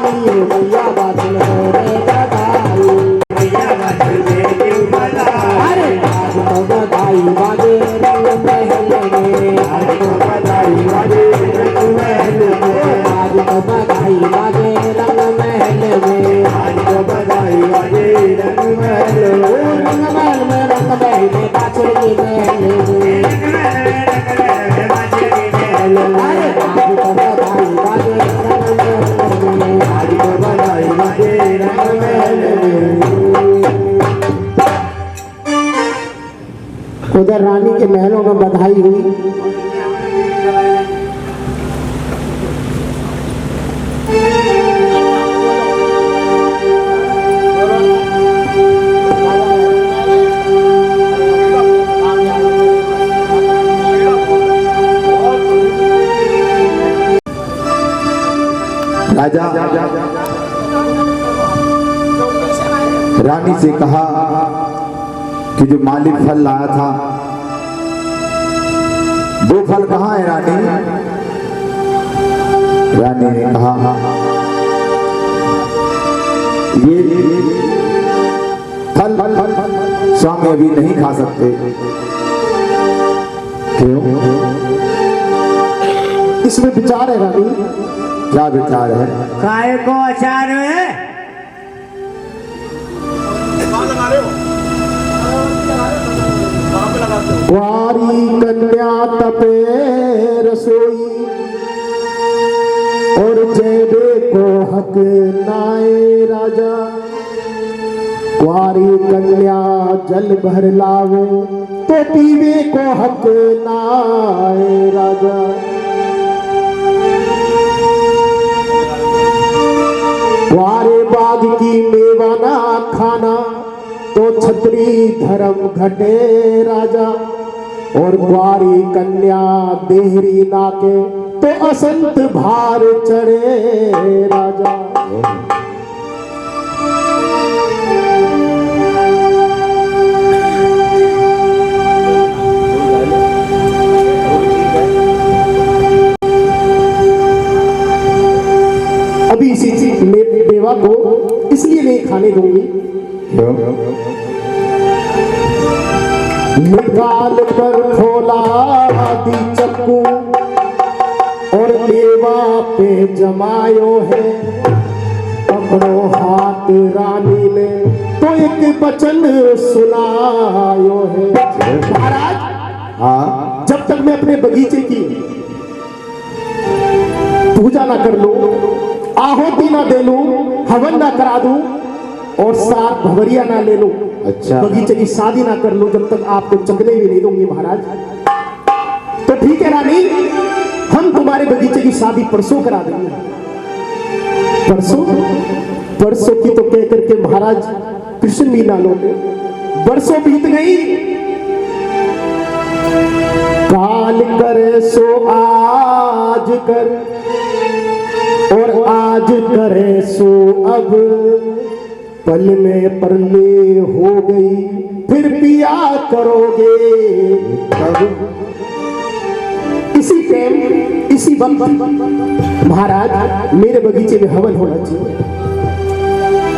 भैया बादल रे गढ़ाई, मैया बादल दे दे बधाई, अरे आज तो बधाई बाजे रंग महल में, आज तो बधाई बाजे रंग महल में, आज तो बधाई बाजे रंग महल में, आज तो बधाई बाजे रंग महल में, रंग महल में रंग महल बाछड़ के महल में, रंग बाजे महल में, अरे आज तो बधाई बाजे रंग महल में, आज तो बधाई बाजे रंग महल में। उधर रानी के महलों में बधाई हुई। राजा रानी से कहा कि जो मालिक फल लाया था वो फल कहाँ है रानी? रानी ने कहा ये फल स्वामी अभी नहीं खा सकते। क्यों? इसमें विचार है रानी। क्या विचार है? काय को अचार है? कुंवारी कन्या तपे रसोई और जेबे को हक नाए राजा, कुंवारी कन्या जल भर लावे तो पीवे को हक नाए राजा, कुंवारे बाग की मेवा ना खाना तो छत्री धर्म घटे राजा, और कुंवारी कन्या देहरी नाके तो असंत भार चढ़े राजा। अभी इसी मेवा को इसलिए नहीं खाने दूंगी, निकाल कर खोला दी चक्कू और मेवा पे जमायो है, पकड़ो हाथ रानी ने तो एक वचन सुनायो है। महाराज, हाँ, जब तक मैं अपने बगीचे की पूजा ना कर लूं, आहुति ना दे लूं, हवन ना करा दूं और साथ भवरिया ना ले लूं, अच्छा, बगीचे की शादी ना कर लूं, जब तक आपको चखने भी नहीं दूंगी महाराज। तो ठीक है रानी, हम तुम्हारे बगीचे की शादी परसों करा देंगे। परसों की तो कह करके महाराज कृष्ण भी ना लौटे, बरसों बीत गई। काल करे सो आज कर और आज करे सो अब, पल में परले हो गई फिर पिया करोगे तब। इसी टाइम इसी वक्त महाराज मेरे बगीचे में हवन होना चाहिए।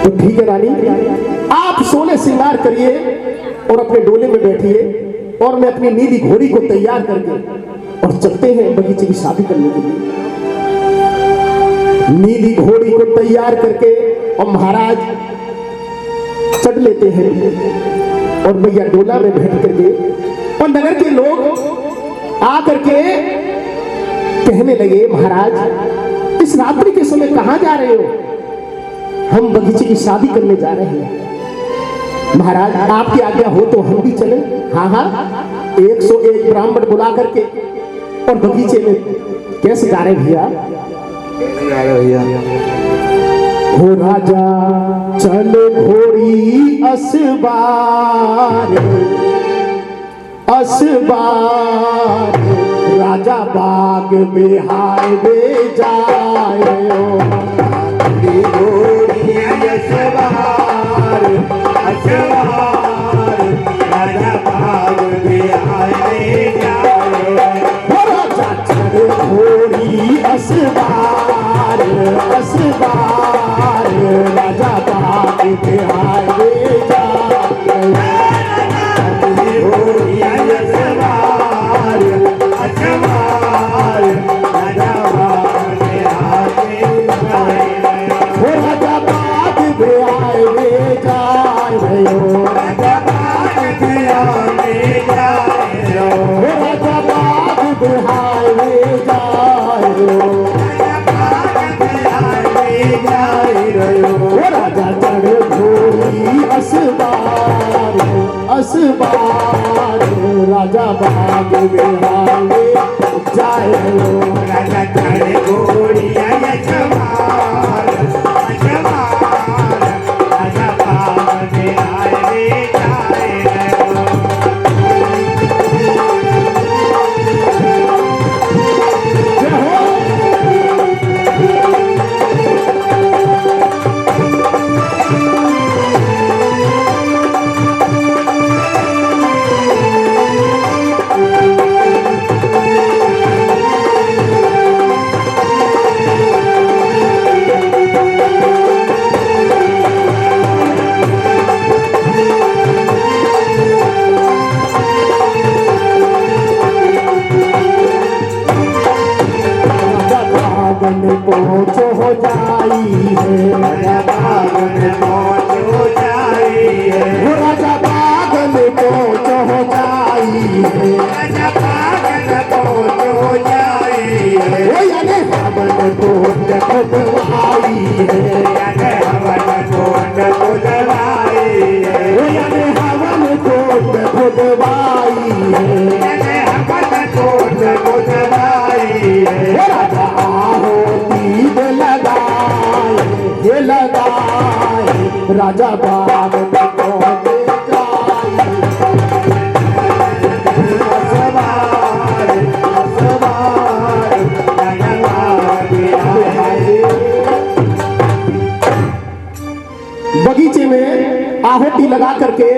तो ठीक है रानी, आप सोने श्रृंगार करिए और अपने डोले में बैठिए और मैं अपनी नीली घोड़ी को तैयार करके और चलते हैं बगीचे की शादी करने के लिए। नीली घोड़ी को तैयार करके और महाराज चढ़ लेते हैं और भैया डोला में बैठ करके, और नगर के लोग आकर के कहने लगे, महाराज इस रात्रि के समय कहां जा रहे हो? हम बगीचे की शादी करने जा रहे हैं। महाराज आपकी आज्ञा हो तो हम भी चले। हाँ हाँ, 101 ब्राह्मण बुला करके और बगीचे में कैसे जा रहे भैया? हो राजा चल घोड़ी असबार असबार, राजा बाग बिहार में जाए। घोड़ी असबार असबार, बिहार वे जा घोड़िया सवार सवार राजा बाग आगे हो राजा बाग बिहार वे जा रहे हो राजा बाग आगे हो राजा बाग बिहार वे जा रहे हो हो राजा चढ़ घोड़ी असबार असबार राजा बाग बिहार वे जाए हो राजा चढ़ घोड़िया सवार सवार राजा बाग आगे जाए पहुँचो हो जाई है राजा बाग पहुँच हो जाए हो राजा बाग में पहुँचो हो जाई है राजा बाग पहुँच हो जाए ओ यानी हवन कोट खुदवाई है हवन कोट खुदवाई ओ यानी हवन कोट खुदवाई है हवन कोट खुदवाई हो राजा आहो तीर लगाए ये लगाए राजा बाग में पहुँच जाई सवार सवार राजा बाग बगीचे में आहुति लगा करके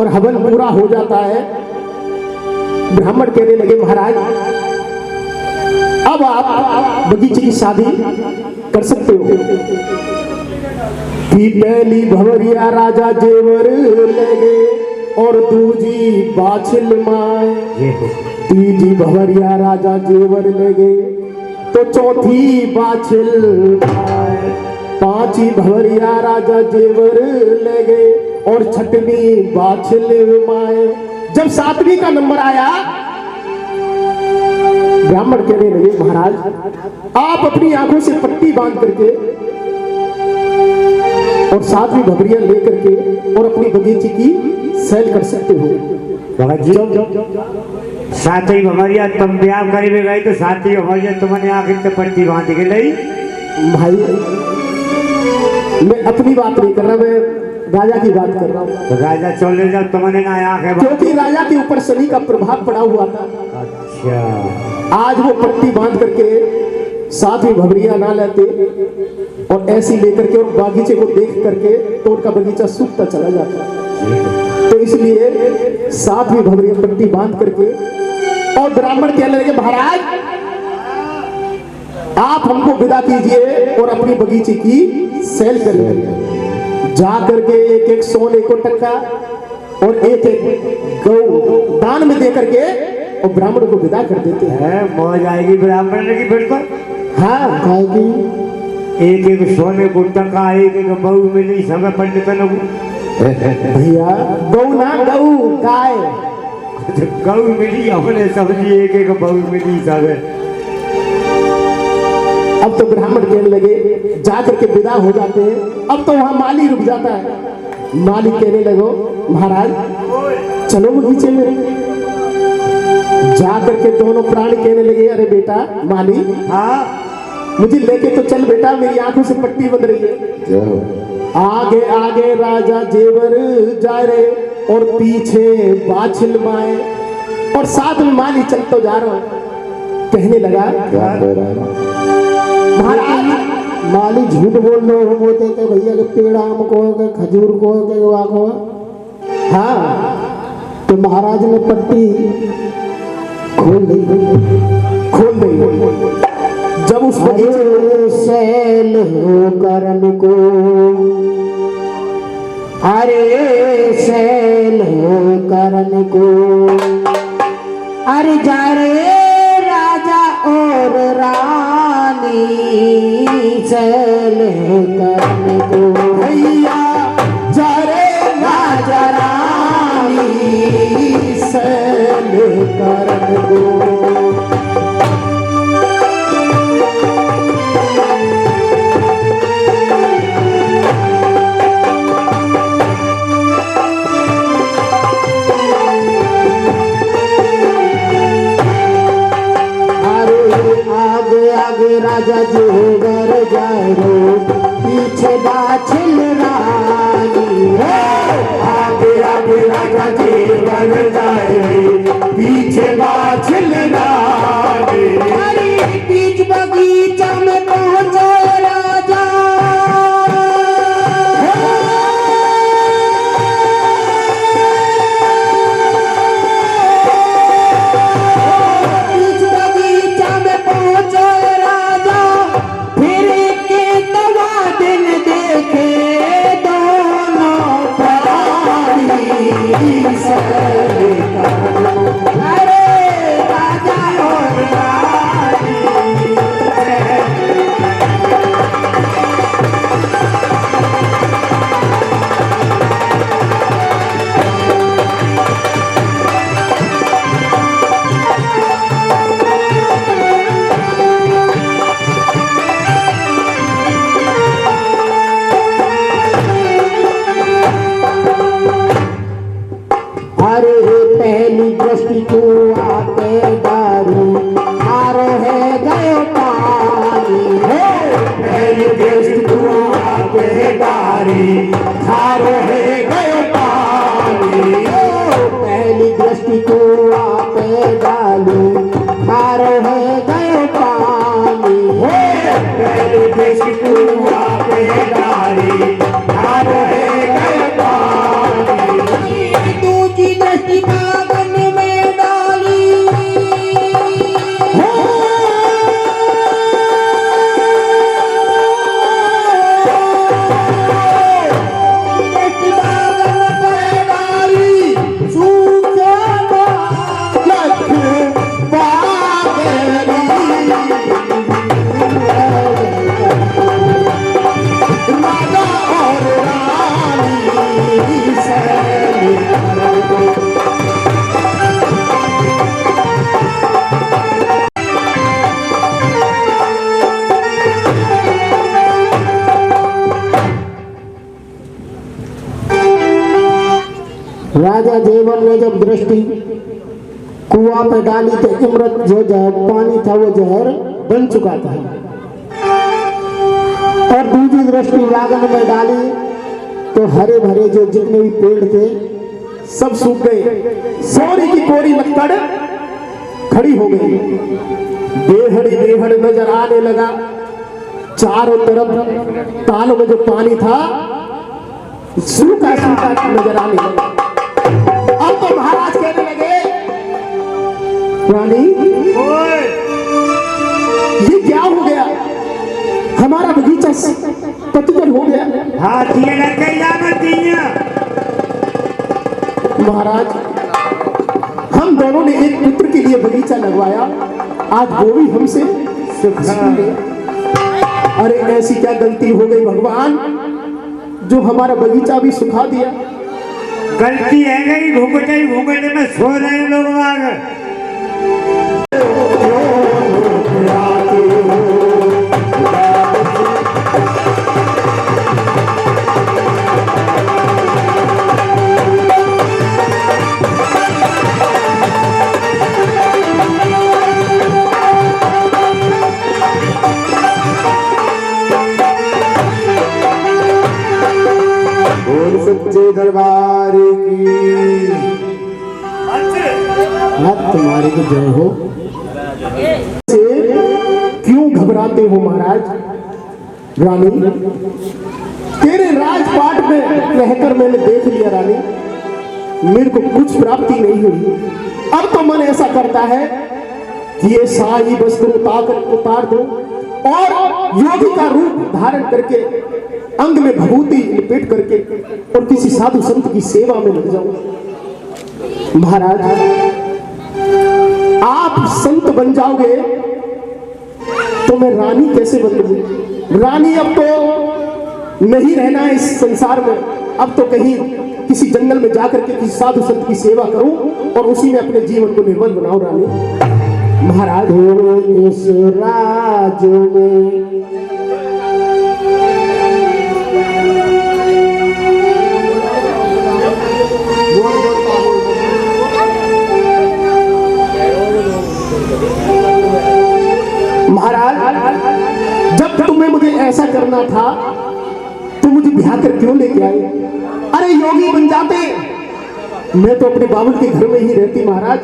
और हवन पूरा हो जाता है। ब्राह्मण कहने लगे महाराज अब आप बगीचे की शादी कर सकते हो। कि पहली भंवरिया राजा जेवर लगे और दूजी बाछिल माए तीजी भंवरिया राजा जेवर लगे तो चौथी बाछिल माए पांचवी भंवरिया राजा जेवर लगे और छठवीं बाछिल माए। जब सातवीं का नंबर आया ब्राह्मण कहने लगे महाराज आप अपनी आंखों से पट्टी बांध करके और सातवीं भंवरिया लेकर के और अपनी बगीचे की सैर कर सकते हो। साथी भमरिया तुम ब्याह करे में गई तो साथी भमरिया तुमने आखिर से पट्टी बांध के लाई भाई मैं अपनी बात नहीं कर रहा, मैं राजा की बात कर रहा हूँ। तो राजा चले जाओ तुमने ना आँख है क्योंकि राजा के ऊपर शनि का प्रभाव पड़ा हुआ था। अच्छा आज वो पट्टी बांध करके सातवीं भंवरिया ना लेते और ऐसी लेकर के और बागीचे को देख करके तो उनका बगीचा सूखता चला जाता। तो इसलिए सातवीं भंवरिया पट्टी बांध करके और ब्राह्मण कहने लगे महाराज आप हमको विदा कीजिए और अपनी बगीचे की सैर करिए। जा करके एक एक सोने को टक्का और एक एक गौ दान में दे करके और ब्राह्मण को विदा कर देते हैं। है मौज आएगी ब्राह्मण की फिर तो हाँ आएगी। एक एक सोने को टका एक एक बहू मिली समय पंडित लोग भैया गौ ना गौ गाय गऊ मिली अपने समझी एक एक बहू मिली सब अब तो ब्राह्मण कहने लगे जा करके विदा हो जाते हैं। अब तो वहां माली रुक जाता है। माली कहने लगो महाराज चलो बगीचे में। जा करके दोनों प्राणी कहने लगे अरे बेटा माली हाँ मुझे लेके तो चल बेटा, मेरी आंखों से पट्टी बंध रही है। आगे आगे राजा जेवर जा रहे और पीछे बाछिल माए और साथ में माली चल तो जा रहा हूं। कहने लगा महाराज माली झूठ बोल रहे हो, बोलते थे भैया के पेड़ आम को के खजूर को के वाको। हाँ तो महाराज ने पट्टी खोल दी। जब उस बगीचे सैल होकर को अरे सैल करन को अरे जा रे राजा और रानी सैल करन को भैया जा रे राजा रानी सैल करन को। राजा जोगर जारो पीछे बाछिल रानी आगे आगे राजा जोगर जारो पीछे बाछिल रानी बीच बगीचा में पहुंचो राजा बीच बगीचा में पहुंचो दृष्टि को आते दारू हारो है गयो पानी पहली दृष्टि को आते दारी हारो है गयो पानी पहली दृष्टि को आते दारू हारो है गयो पानी पहली दृष्टि को आते दारी हारो है गयो पानी दूसरी दृष्टि राजा जेवन ने जब दृष्टि कुआं पे डाली तो अमृत जो जहर पानी था वो जहर बन चुका था और दूसरी दृष्टि लागन में डाली तो हरे भरे जो जितने भी पेड़ थे सब सूख गए। सोने की कोरी लकड़ खड़ी हो गई। बेहड़ बेहड़ नजर आने लगा। चारों तरफ तालों में जो पानी था सूखा सूखा नजर आने लगा। अब तो महाराज कहने लगे रानी ये क्या हो गया, हमारा बगीचा पतझड़ हो गया। हाँ महाराज हम दोनों ने एक पुत्र के लिए बगीचा लगवाया, आज वो भी हमसे छीन लिया। अरे ऐसी क्या गलती हो गई भगवान जो हमारा बगीचा भी सुखा दिया। गलती है गई, घूंघटे में सो रहे लोग आगे। सच्चे दरबार की तुम्हारी की जय हो। क्यों घबराते हो महाराज। रानी तेरे राजपाट में रहकर मैंने देख लिया रानी, मेरे को कुछ प्राप्ति नहीं हुई। अब तो मन ऐसा करता है कि ये सारी वस्त्र उतार दो और योगी का रूप धारण करके अंग में भभूति लपेट करके और किसी साधु संत की सेवा में लग जाऊं। महाराज आप संत बन जाओगे तो मैं रानी कैसे बन लूंगी? रानी अब तो नहीं रहना है इस संसार में, अब तो कहीं किसी जंगल में जाकर के किसी साधु संत की सेवा करूं और उसी में अपने जीवन को निर्मल बनाऊं। रानी महाराज इस राज में महाराज जब तुम्हें मुझे ऐसा करना था तो मुझे ब्याह कर क्यों लेके आए? अरे योगी बन जाते, मैं तो अपने बाबुल के घर में ही रहती। महाराज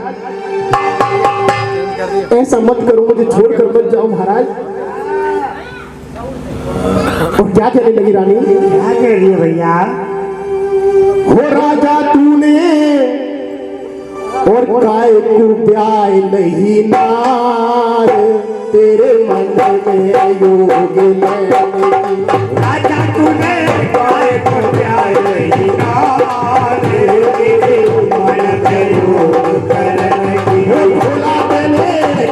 ऐसा मत करो, मुझे छोड़कर मत जाओ महाराज। और क्या कहने लगी रानी? क्या कह रही है भैया? हो राजा तूने और काय को प्याय नहीं नार, तेरे मन में योग राजा तूने काय को प्याय नहीं नार, तेरे मन में योग करने की। भोला मैंने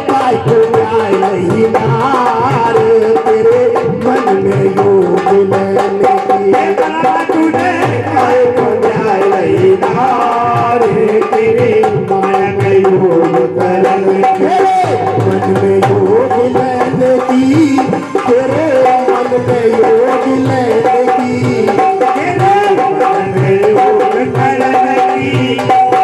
काय को प्याय नहीं नार, तेरे मन में योग लेने की। राजा तूने काय को प्याय नहीं नार, तेरे मन में योग करने की। मन में योग लेने की, तेरे मन में योग लेने की। तेरे मन में योग करने की,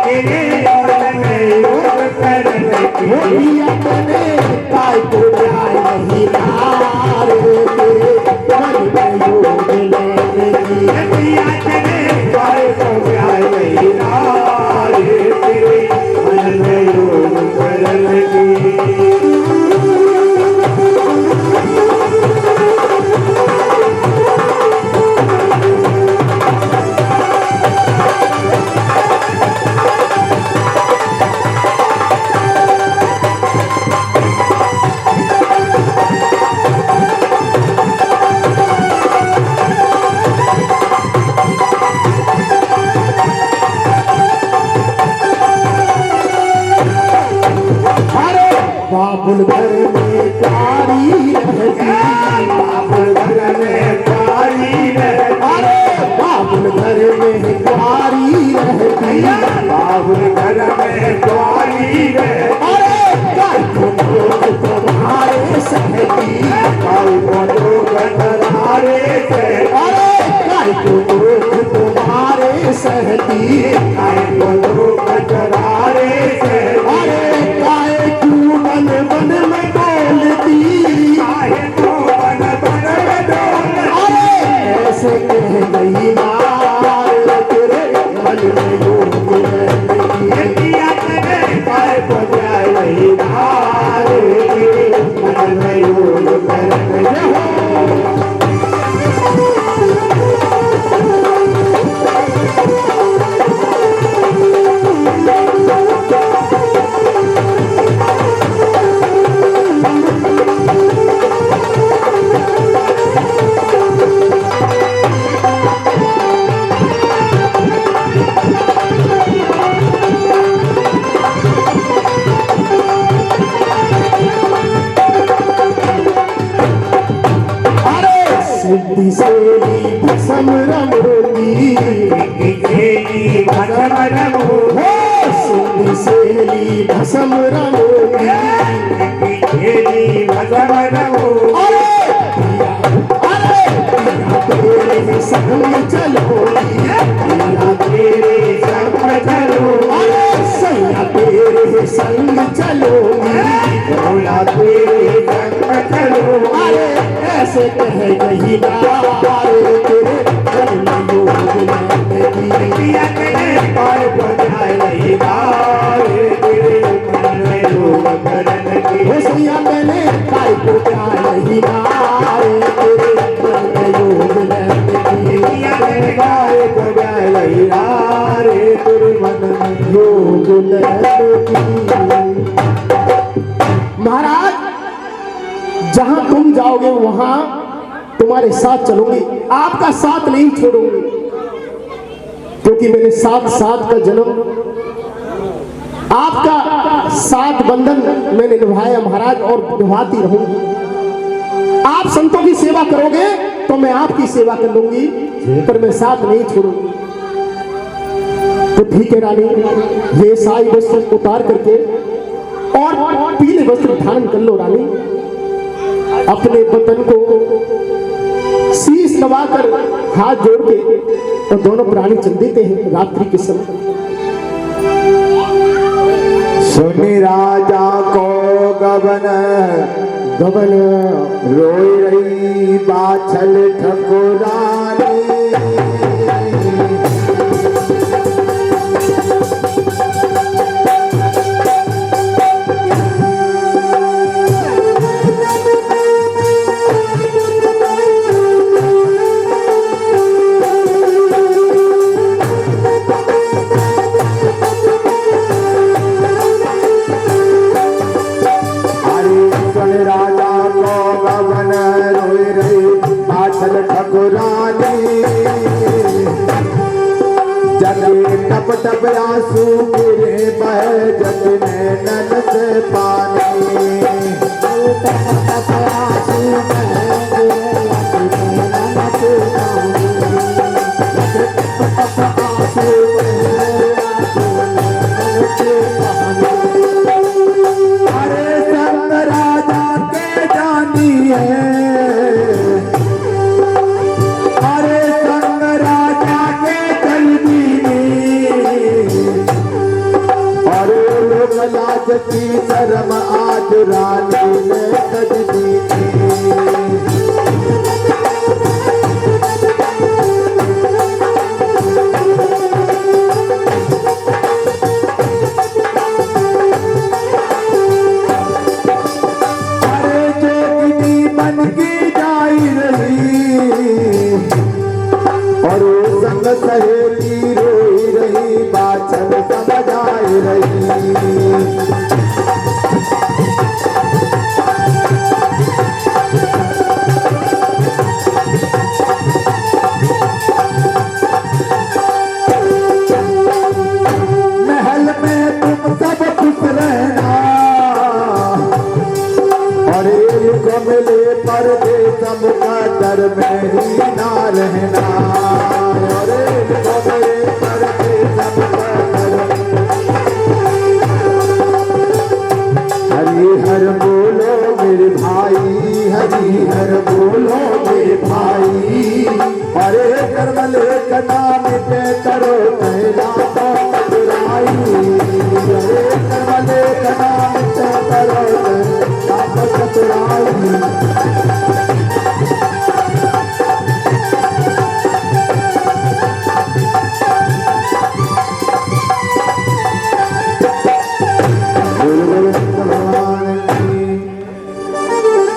तेरे मन में योग करने की। भोलिया मैंने काय को प्याय नहीं नार, तेरे मन में योग लेने की। भैया तेरे काय को प्याय नहीं नार, तेरे मन में योग करने की। बाबुल घर में प्यारी रहती, बाबुल घर में प्यारी रहती, अरे बाबुल घर में प्यारी रहती। बाबुल घर में प्यारी रहती। अरे काय को लोग तुम्हारे सहती, काय को लोग तुम्हारे सहती, अरे काय को लोग तुम्हारे सहती। काय को लोग तुम्हारे सहती। अरे काय क्यों बन बन में बोलती, काय को बन बन में डोलती। अरे ऐसे कह गई नार, तेरे मन में योग लेने की। भैया तेरे काय को प्याय नहीं नार, तेरे मन में योग करने की। सिद्धि सेवी भस्म रंगोली, खेली भस्म रंगोली, हो सिद्धि सेवी भस्म रंगोली। खेली भस्म रंगोली। अरे तेरे संग चलोगी, तेरे संग चलोगी। अरे सैया तेरे संग चलोगी, भोला तेरे संग चलोगी। अरे ऐसे कह गई नार, तेरे मन में योग लेने की। भैया तेरे काय को प्याय नहीं नार, तेरे मन में योग करने की। हो सैया मैंने काय को प्यार नहीं नार, तेरे मन में योग लेने की। भैया तेरे काय को प्याय नहीं नार, तेरे मन में योग लेने की। महाराज जहां तुम जाओगे वहां तुम्हारे साथ चलूंगी, आपका साथ नहीं छोड़ूंगी, क्योंकि मैंने साथ साथ का जन्म, आपका साथ बंधन मैंने निभाया महाराज, और निभाती रहूंगी। आप संतों की सेवा करोगे तो मैं आपकी सेवा कर लूंगी, पर मैं साथ नहीं छोड़ूंगी। तो ठीक है रानी, ये साई वस्त्र उतार करके और पीले वस्त्र धारण कर लो रानी। अपने बदन को शीश दबाकर हाथ जोड़ के और दोनों प्राणी चल देते हैं रात्रि के समय। सुनी राजा को गबन गबन रोई रही बाछल ठकुरानी। टप टप आंसू गिरे बह जग नैनन से पानी। टप टप आंसू बह गिरे नैनन से पानी। टप टप आंसू अरे संग राजा के जानी है, अरे संग राजा के लाज की शर्म आज रानी ने तज दी। अरे जोगिनी मन की जाई रही और संग सहेली रोई रही, बाछल समझाई रही। महल में तुम सब खुश रहना और एक मिले परदेश मुकद्दर में ही ना रहना। और एक मिले परदेश मुकद्दर। हरि हर बोलो मेरे भाई, हरि हर बोलो मेरे भाई। अरे कर्मले का नाम पे करो पहला बुराई। अरे कर्मले का नाम पे करो पहला बुराई।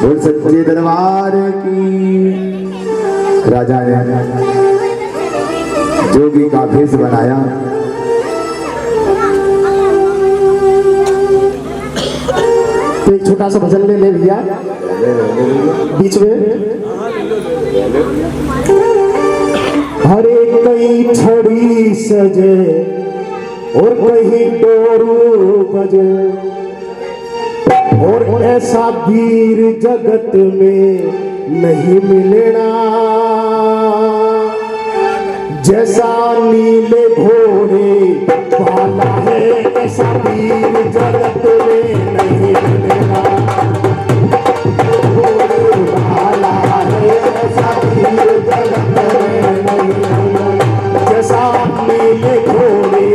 बोल सच्चे दरबार की। राजा ने जोगी का भेष बनाया, तो एक छोटा सा भजन ले लिया बीच में। हरे कई छड़ी सजे और कहीं डोरू बजे, और ऐसा वीर जगत में नहीं मिलना, जैसा नीले घोड़े वाला है ऐसा वीर जगत में नहीं मिलना। घोड़े वाला है ऐसा वीर जगत में नहीं मिलना, जैसा नीले घोड़े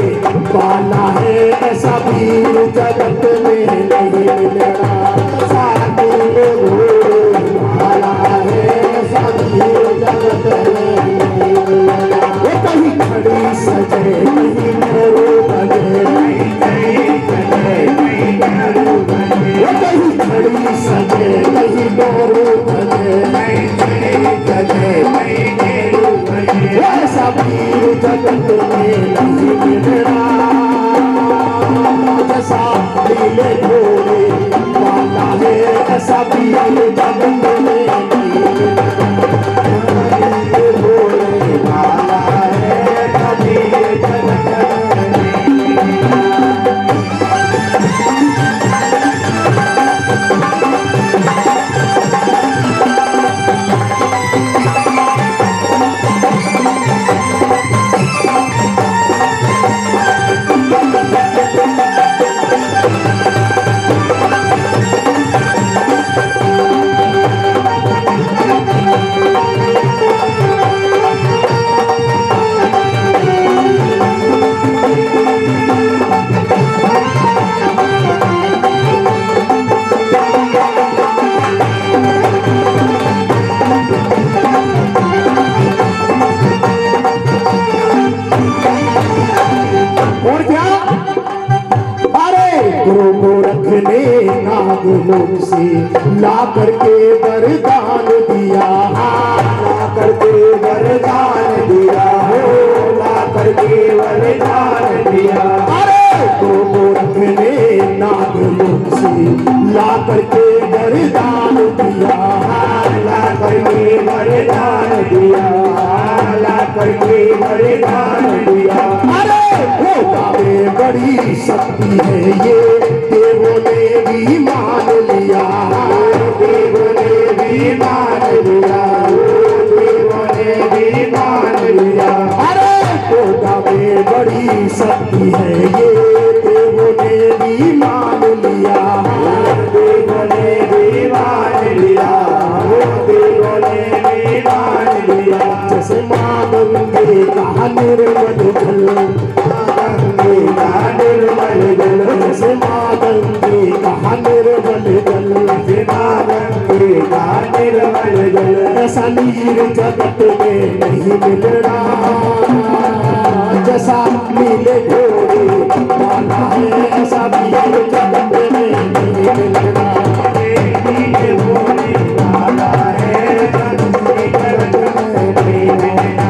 वाला है ऐसा वीर जगत में नहीं मिलना। नीले घोड़े वाला है ऐसा वीर जगत में नहीं मिलना। वो कहीं खड़ी सजे कहीं डोरू बजे, वो कहीं खड़ी सजे कहीं डोरू बजे, ऐसा वीर जगत में नहीं मिलना, जैसा नीले घोड़े वाला है ऐसा वीर जगत में नहीं मिलना। नागलोक से ला करके वरदान दिया, ला करके वरदान दिया हो, ला करके वरदान दिया। अरे तो गोरख ने नागलोक से ला करके वरदान दिया, ला करके वरदान दिया, ला करके वरदान दिया। अरे भोगा में बड़ी शक्ति है ये, देवों ने भी मान लिया, देवों ने भी मान लिया, देवों ने भी मान लिया। अरे भोगा में बड़ी शक्ति है ये, देवों ने भी मान लिया, देवों ने भी मान लिया, देवों ने भी मान लिया। जैसे माँ गंगे का निर्मल जल, गंगे का निर्मल जल, जैसे माँ गंगे का निर्मल जल, जैसे माँ गंगे का निर्मल जल। ऐसा नीर जगत में नहीं मिलना, जैसा नीले घोड़े वाला है, ऐसा नीर जगत में नहीं मिलना, नीले घोड़े वाला है, नीले जगत में नहीं मिलना।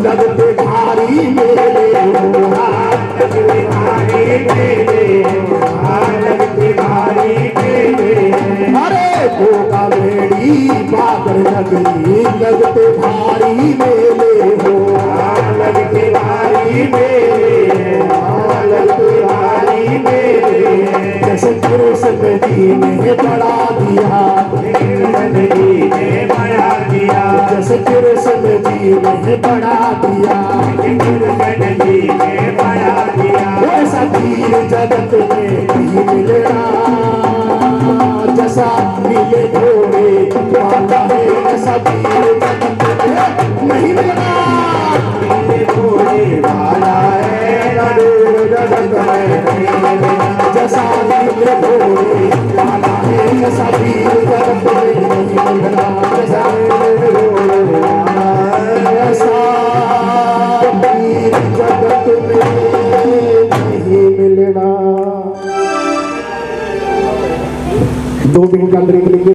लगते भारी मेरे हो, लगते भारी मेरे हो, लगते भारी मेरे। अरे भोगा मेरी बाबर नगरी, लगते भारी मेरे हो, लगते भारी मेरे, लगते भारी मेरे। जैसे कृष्ण जी ने बढ़ा दिया, कृष्ण जी ने बढ़ा दिया, जैसे कृष्ण जी ने बढ़ा दिया, कृष्ण जी ने बढ़ा दिया। वैसा वीर जगत में नहीं मिलना, जैसा नीले घोड़े वाला है, ऐसा वीर जगत में नहीं मिलना, नीले घोड़े वाला है, जगत में नहीं मिलना। जैसा नीले घोड़े वाला है, ऐसा वीर जगत में नहीं मिलना, जैसा नीले घोड़े वाला है, ऐसा वीर जगत में नहीं मिलना। 2 मिनट का ब्रेक लेंगे।